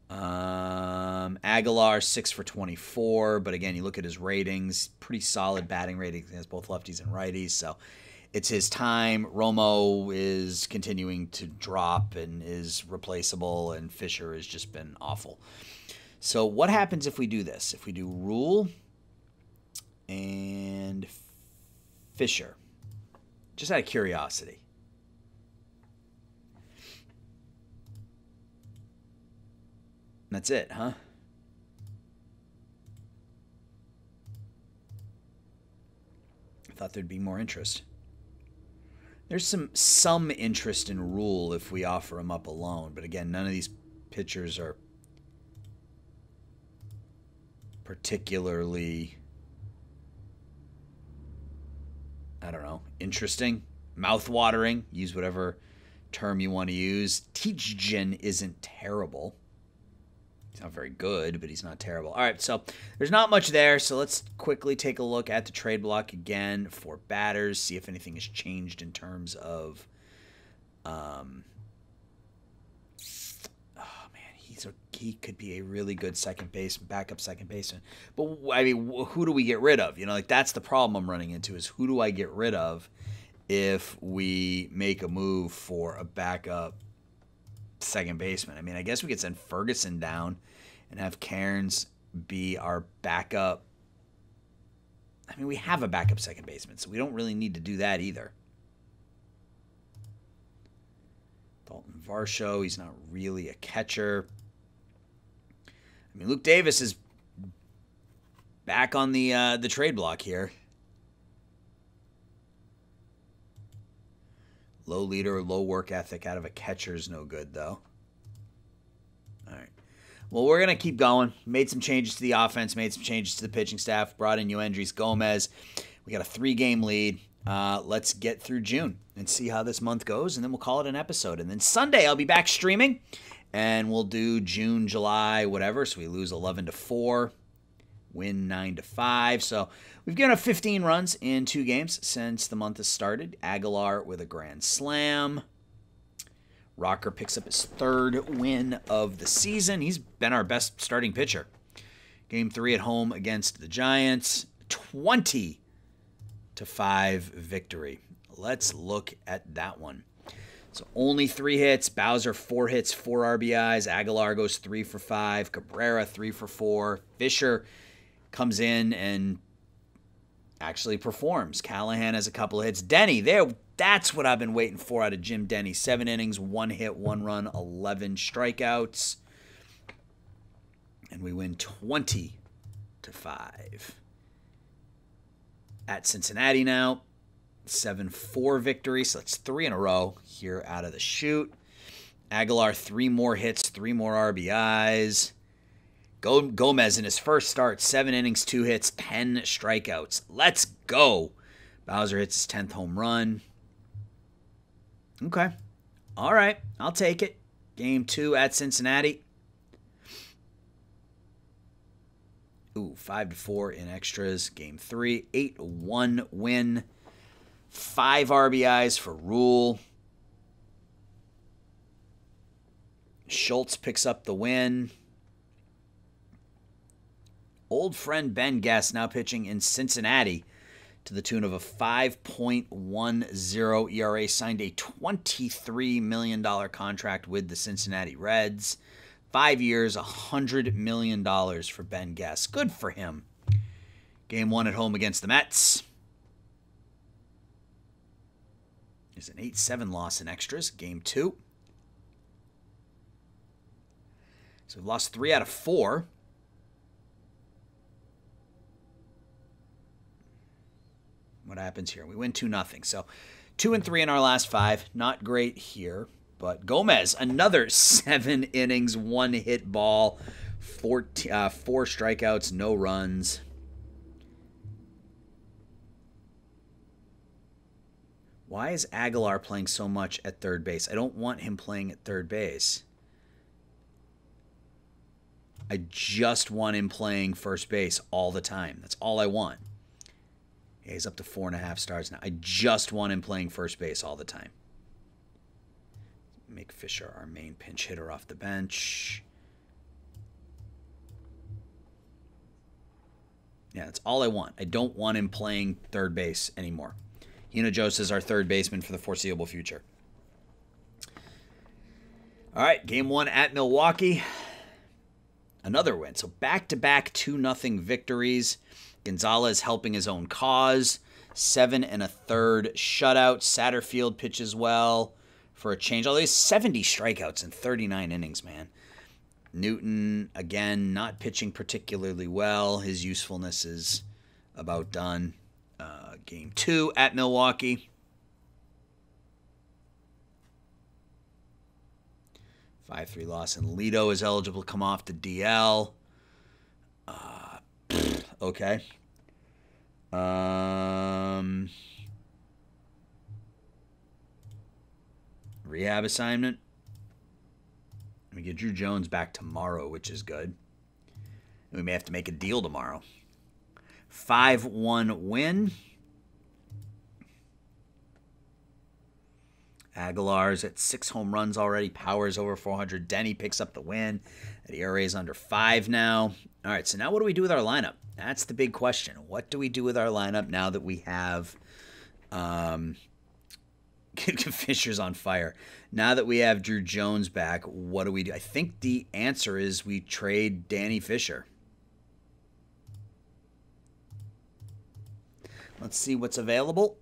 Aguilar, 6 for 24, but again, you look at his ratings, pretty solid batting ratings against both lefties and righties, so it's his time. Romo is continuing to drop and is replaceable, and Fisher has just been awful. So what happens if we do this? If we do Rule and Fisher, just out of curiosity. That's it, huh? I thought there'd be more interest. There's some interest in Rule if we offer him up alone, but again, none of these pitchers are particularly, I don't know, interesting, mouth-watering, use whatever term you want to use. Teachgen isn't terrible. He's not very good, but he's not terrible. All right, so there's not much there, so let's quickly take a look at the trade block again for batters, see if anything has changed in terms of he could be a really good backup second baseman. But, I mean, who do we get rid of? That's the problem I'm running into, is who do I get rid of if we make a move for a backup second baseman? I mean, I guess we could send Ferguson down and have Cairns be our backup. I mean, we have a backup second baseman, so we don't really need to do that either. Dalton Varsho, he's not really a catcher. I mean, Luke Davis is back on the trade block here. Low leader, low work ethic out of a catcher is no good, though. All right. Well, we're going to keep going. Made some changes to the offense, made some changes to the pitching staff, brought in Yoendrys Gomez. We got a 3-game lead. Let's get through June and see how this month goes, and then we'll call it an episode. And then Sunday, I'll be back streaming, and we'll do June, July, whatever. So we lose 11-4, win 9-5. So we've given up 15 runs in 2 games since the month has started. Aguilar with a grand slam. Rocker picks up his 3rd win of the season. He's been our best starting pitcher. Game 3 at home against the Giants. 20-5 victory. Let's look at that one. So only 3 hits. Bowser 4 hits, 4 RBIs. Aguilar goes 3 for 5. Cabrera 3 for 4. Fisher comes in and actually performs. Callahan has a couple of hits. Denny, that's what I've been waiting for out of Jim Denny. 7 innings, 1 hit, 1 run, 11 strikeouts. And we win 20-5. At Cincinnati now, 7-4 victory. So that's 3 in a row here out of the chute. Aguilar, 3 more hits, 3 more RBIs. Gomez in his first start, 7 innings, 2 hits, 10 strikeouts. Let's go. Bowser hits his 10th home run. Okay. All right. I'll take it. Game 2 at Cincinnati. Ooh, 5-4 in extras. Game 3, 8-1 win. 5 RBIs for Rule. Schultz picks up the win. Old friend Ben Guest now pitching in Cincinnati to the tune of a 5.10 ERA, signed a $23 million contract with the Cincinnati Reds. 5 years, $100 million for Ben Guest. Good for him. Game 1 at home against the Mets. There's an 8-7 loss in extras. Game 2. So we've lost 3 out of 4. What happens here? We win 2-0. So 2-3 in our last 5. Not great here. But Gomez, another 7 innings, 1 hit ball, 4 strikeouts, no runs. Why is Aguilar playing so much at third base? I don't want him playing at third base. I just want him playing first base all the time. That's all I want. Yeah, he's up to 4.5 stars now. I just want him playing first base all the time. Make Fisher our main pinch hitter off the bench. Yeah, that's all I want. I don't want him playing third base anymore. Hinojosa is our third baseman for the foreseeable future. All right, game 1 at Milwaukee. Another win. So back-to-back 2-0 victories. Gonzalez helping his own cause. 7 1/3 shutout. Satterfield pitches well for a change. Although he's 70 strikeouts in 39 innings, man. Newton, again, not pitching particularly well. His usefulness is about done. Game 2 at Milwaukee. 5-3 loss, and Lido is eligible to come off the DL. Okay. Rehab assignment. We get Drew Jones back tomorrow, which is good. We may have to make a deal tomorrow. 5-1 win. Aguilar's at 6 home runs already. Powers over 400. Denny picks up the win. The ERA is under 5 now. All right, so now what do we do with our lineup? That's the big question. What do we do with our lineup now that we have Fisher's on fire? Now that we have Drew Jones back, what do we do? I think the answer is we trade Danny Fisher. Let's see what's available.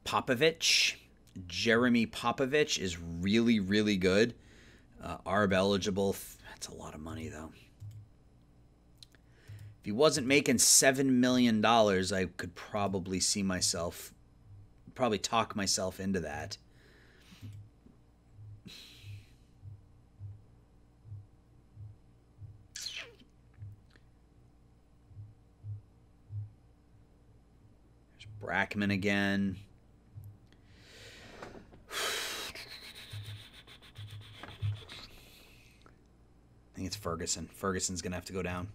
Popovich. Jeremy Popovich is really, really good. ARB eligible. That's a lot of money, though. If he wasn't making $7 million, I could probably see myself, probably talk myself into that. There's Brackman again. I think it's Ferguson. Ferguson's going to have to go down.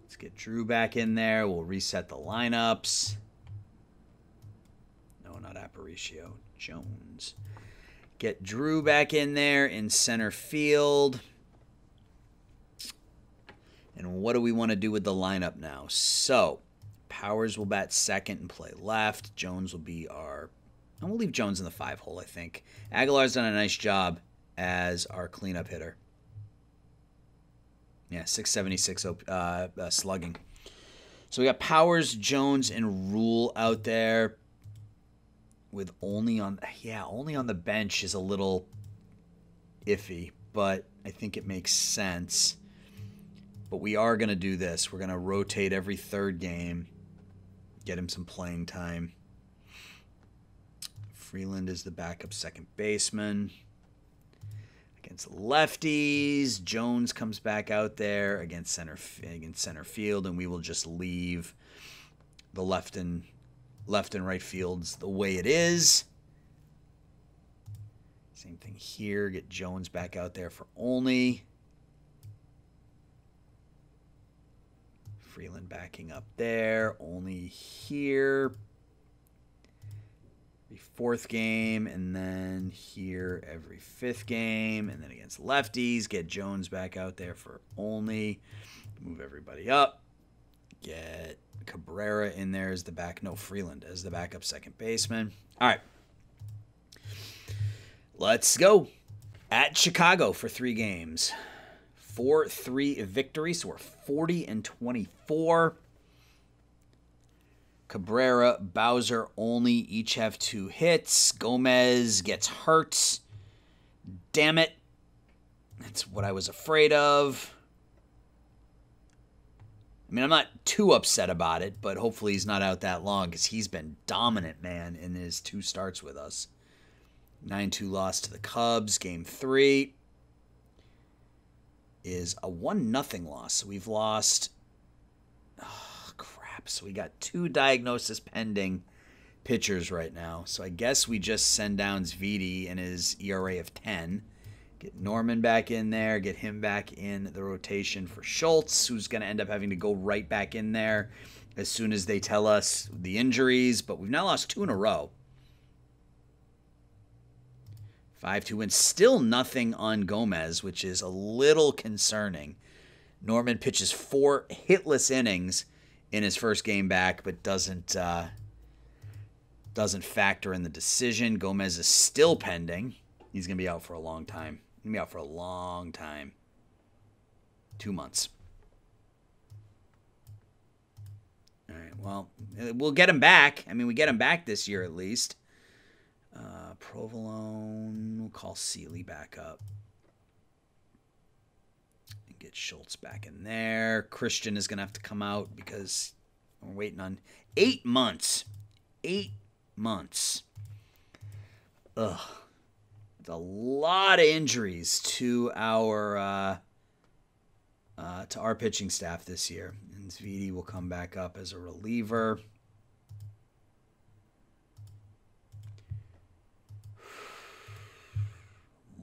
Let's get Drew back in there. We'll reset the lineups. No, not Aparicio. Jones. Get Drew back in there in center field. And what do we want to do with the lineup now? So, Powers will bat second and play left. Jones will be our... And we'll leave Jones in the 5-hole, I think. Aguilar's done a nice job as our cleanup hitter. Yeah, 676 slugging. So we got Powers, Jones, and Rule out there. With only on the bench is a little iffy, but I think it makes sense. But we are going to do this. We're going to rotate every third game. Get him some playing time. Freeland is the backup second baseman. Against lefties, Jones comes back out there against center field, and we will just leave the left and right fields the way it is. Same thing here. Get Jones back out there for only. Freeland backing up there, only here. Every fourth game, and then here every fifth game, and then against lefties, get Jones back out there for only. Move everybody up. Get Cabrera in there as the Freeland as the backup second baseman. All right. Let's go. At Chicago for 3 games. 4-3 victory, so we're 40-24. Cabrera, Bowser only each have 2 hits. Gomez gets hurt. Damn it. That's what I was afraid of. I mean, I'm not too upset about it, but hopefully he's not out that long because he's been dominant, man, in his 2 starts with us. 9-2 loss to the Cubs. Game 3 is a 1-0 loss. So we've lost... So we got 2 diagnosis pending pitchers right now. So I guess we just send down Zvidi and his ERA of 10. Get Norman back in there. Get him back in the rotation for Schultz, who's going to end up having to go right back in there as soon as they tell us the injuries. But we've now lost 2 in a row. 5-2 wins. Still nothing on Gomez, which is a little concerning. Norman pitches 4 hitless innings in his first game back, but doesn't factor in the decision. Gomez is still pending. He's going to be out for a long time. 2 months. All right, well, we'll get him back. I mean, we get him back this year at least. Provolone, we'll call Seeley back up. Get Schultz back in there. Christian is going to have to come out because we're waiting on 8 months. 8 months. Ugh. It's a lot of injuries to our pitching staff this year. And Zvidi will come back up as a reliever.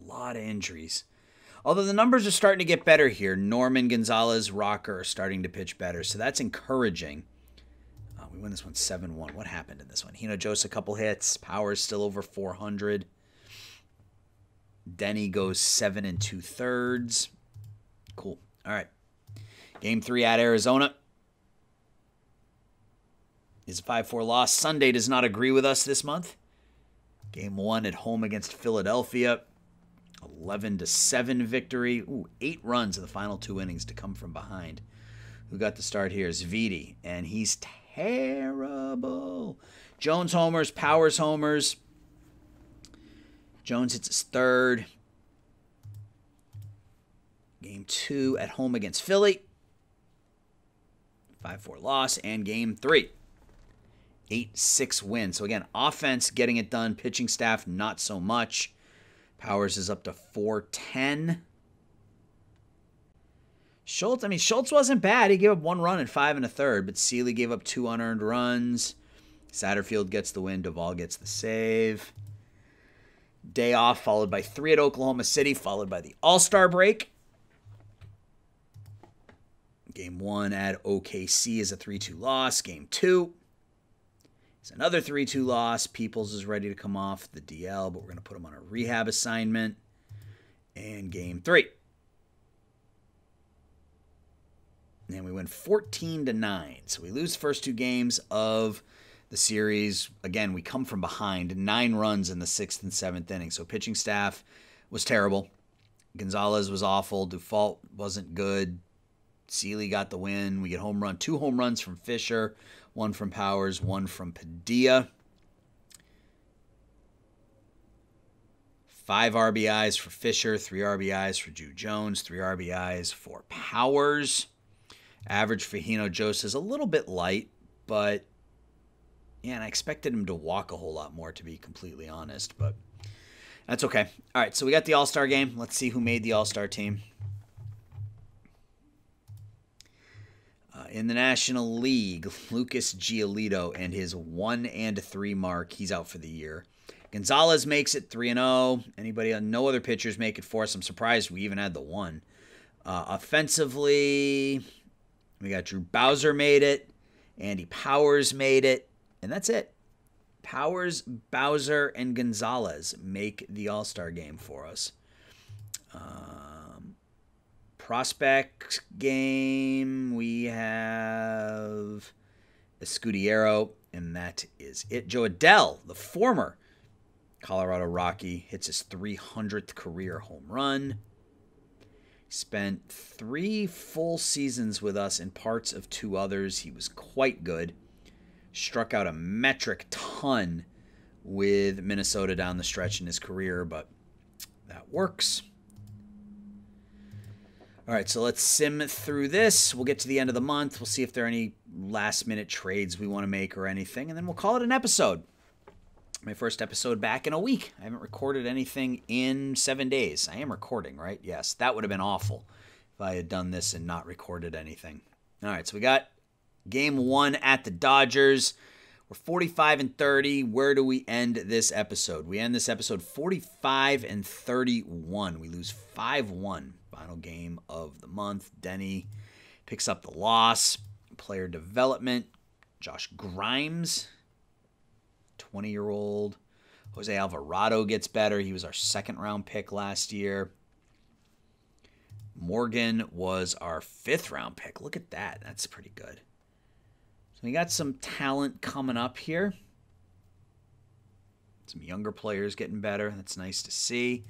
A lot of injuries. Although the numbers are starting to get better here. Norman, Gonzalez, Rocker are starting to pitch better, so that's encouraging. We win this one 7-1. What happened in this one? Hinojosa, a couple hits. Powers still over 400. Denny goes 7 2/3. Cool. All right. Game 3 at Arizona is a 5-4 loss. Sunday does not agree with us this month. Game 1 at home against Philadelphia. 11-7 victory. 8 runs in the final 2 innings to come from behind. Who got the start here? Zvidi, and he's terrible. Jones homers, Powers homers. Jones hits his 3rd. Game 2 at home against Philly. 5-4 loss. And game 3, 8-6 win. So again, offense getting it done. Pitching staff, not so much. Powers is up to 410. Schultz wasn't bad. He gave up 1 run in 5 1/3, but Seeley gave up 2 unearned runs. Satterfield gets the win. Duvall gets the save. Day off, followed by 3 at Oklahoma City, followed by the All-Star break. Game 1 at OKC is a 3-2 loss. Game 2 is another 3-2 loss. Peoples is ready to come off the DL, but we're going to put him on a rehab assignment. And game 3. And we win 14-9. So we lose the first 2 games of the series. Again, we come from behind. 9 runs in the 6th and 7th inning. So pitching staff was terrible. Gonzalez was awful. Dufault wasn't good. Seeley got the win. We get 2 home runs from Fisher, 1 from Powers, 1 from Padilla. 5 RBIs for Fisher, 3 RBIs for Drew Jones, 3 RBIs for Powers. Average for Hinojosa is a little bit light, but yeah, and I expected him to walk a whole lot more, to be completely honest, but that's okay. All right, so we got the All-Star game. Let's see who made the All-Star team. In the National League, Lucas Giolito and his 1-3 mark. He's out for the year. Gonzalez makes it 3-0. No other pitchers make it for us. I'm surprised we even had the 1. Offensively, we got Drew Bowser made it. Andy Powers made it. And that's it. Powers, Bowser, and Gonzalez make the All-Star game for us. Prospect game, we have Escudiero, and that is it. Joe Adell, the former Colorado Rocky, hits his 300th career home run. Spent 3 full seasons with us and parts of 2 others. He was quite good. Struck out a metric ton with Minnesota down the stretch in his career, but that works. All right, so let's sim through this. We'll get to the end of the month. We'll see if there are any last-minute trades we want to make or anything, and then we'll call it an episode. My first episode back in a week. I haven't recorded anything in 7 days. I am recording, right? Yes, that would have been awful if I had done this and not recorded anything. All right, so we got game 1 at the Dodgers. We're 45-30. Where do we end this episode? We end this episode 45-31. We lose 5-1. Final game of the month. Denny picks up the loss. Player development. Josh Grimes, 20-year-old. Jose Alvarado gets better. He was our 2nd-round pick last year. Morgan was our 5th-round pick. Look at that. That's pretty good. So we got some talent coming up here. Some younger players getting better. That's nice to see.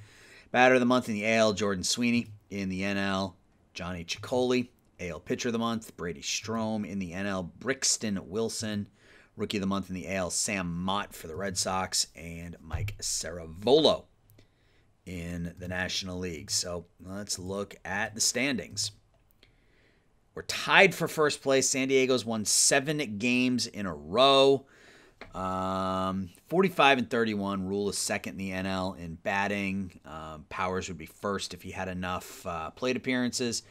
Batter of the month in the AL, Jordan Sweeney. In the NL, Johnny Ciccoli. AL Pitcher of the Month, Brady Strome. In the NL, Brixton Wilson. Rookie of the Month in the AL, Sam Mott for the Red Sox. And Mike Saravolo in the National League. So let's look at the standings. We're tied for first place. San Diego's won 7 games in a row. 45-31. Rule is 2nd in the NL in batting. Powers would be 1st if he had enough plate appearances.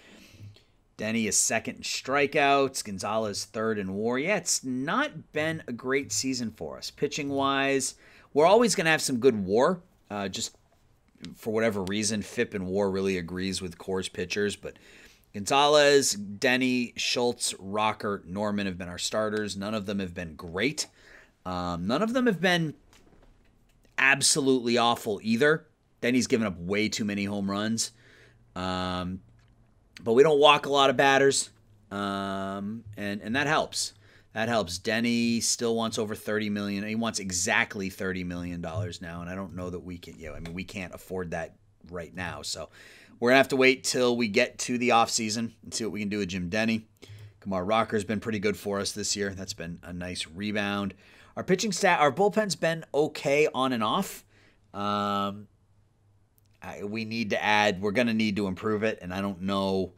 Denny is 2nd in strikeouts. Gonzalez 3rd in WAR. Yeah, it's not been a great season for us. Pitching-wise, we're always going to have some good WAR. Just for whatever reason, FIP and WAR really agrees with Coors pitchers. But Gonzalez, Denny, Schultz, Rocker, Norman have been our starters. None of them have been great. None of them have been absolutely awful either. Denny's given up way too many home runs. But we don't walk a lot of batters. And that helps. That helps. Denny still wants over $30 million. He wants exactly $30 million now, and I don't know that we can. We can't afford that right now. So we're gonna have to wait till we get to the offseason and see what we can do with Jim Denny. Kumar Rocker's been pretty good for us this year. That's been a nice rebound. Our pitching staff, our bullpen's been okay on and off. We need to add. We're gonna need to improve it, and I don't know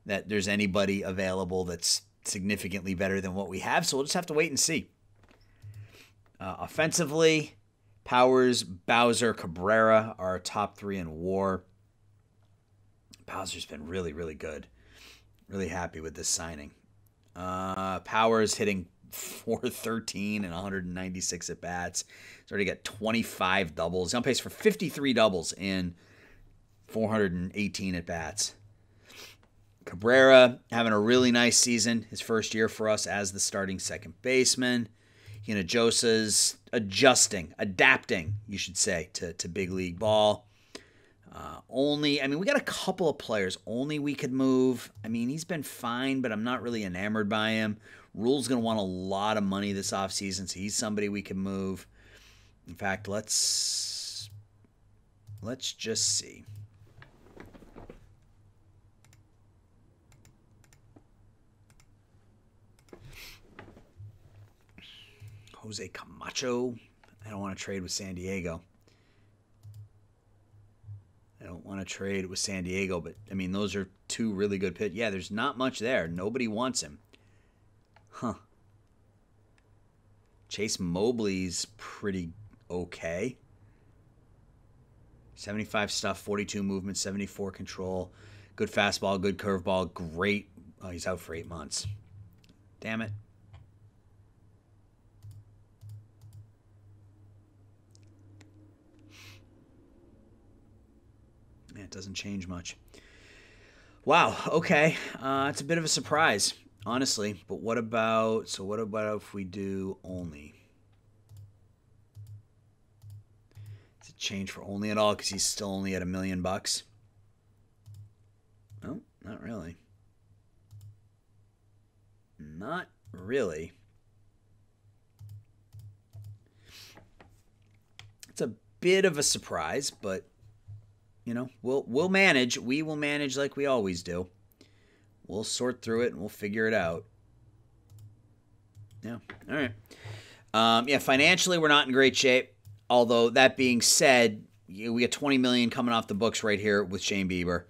that there's anybody available that's significantly better than what we have, so we'll just have to wait and see. Offensively, Powers, Bowser, Cabrera are our top 3 in WAR. Bowser's been really, really good. Really happy with this signing. Powers hitting .413 and 196 at bats. He's already got 25 doubles. He's on pace for 53 doubles in 418 at bats. Cabrera having a really nice season. His first year for us as the starting second baseman. Hinojosa's adapting, you should say, to big league ball. We got a couple of players only we could move. I mean, he's been fine, but I'm not really enamored by him. Rule's going to want a lot of money this offseason, so he's somebody we can move. In fact, let's just see. Jose Camacho. I don't want to trade with San Diego. But, I mean, those are 2 really good pitchers. Yeah, there's not much there. Nobody wants him. Huh. Chase Mobley's pretty okay. 75 stuff, 42 movement, 74 control. Good fastball, good curveball, great. Oh, he's out for 8 months. Damn it. Yeah, it doesn't change much. Wow, okay. It's a bit of a surprise, honestly. But what about if we do only? Does it change for only at all because he's still only at $1 million? No, not really. Not really. It's a bit of a surprise, but we'll manage. We will manage like we always do. We'll sort through it and we'll figure it out. Yeah. All right. Financially we're not in great shape. Although that being said, we got $20 million coming off the books right here with Shane Bieber.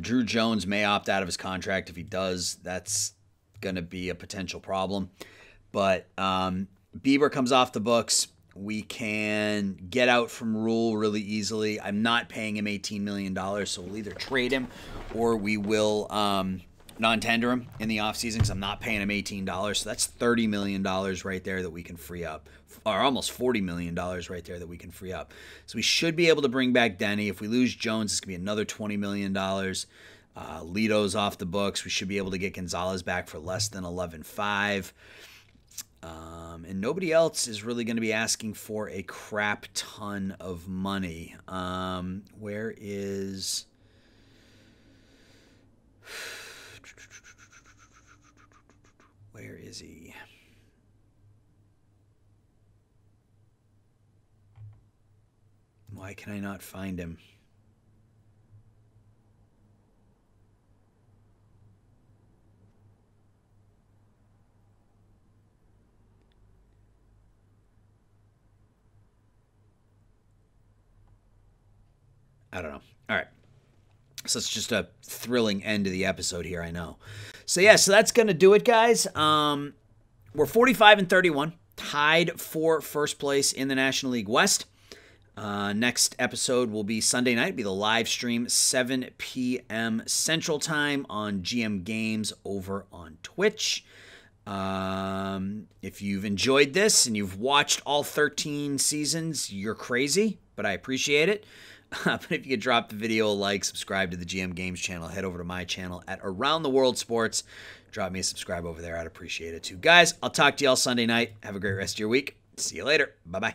Drew Jones may opt out of his contract. If he does, that's going to be a potential problem. But Bieber comes off the books. We can get out from Rule really easily. I'm not paying him $18 million, so we'll either trade him or we will non-tender him in the offseason because I'm not paying him $18. So that's $30 million right there that we can free up, or almost $40 million right there that we can free up. So we should be able to bring back Denny. If we lose Jones, it's going to be another $20 million. Lito's off the books. We should be able to get Gonzalez back for less than $11.5. And nobody else is really going to be asking for a crap ton of money. Where is he? Why can I not find him? I don't know. All right. So it's just a thrilling end to the episode here, I know. So yeah, so that's going to do it, guys. We're 45-31, tied for first place in the National League West. Next episode will be Sunday night. It'll be the live stream, 7 p.m. Central Time on GM Games over on Twitch. If you've enjoyed this and you've watched all 13 seasons, you're crazy, but I appreciate it. But if you could drop the video a like, subscribe to the GM Games channel, head over to my channel at Around the World Sports. Drop me a subscribe over there. I'd appreciate it too. Guys, I'll talk to you all Sunday night. Have a great rest of your week. See you later. Bye-bye.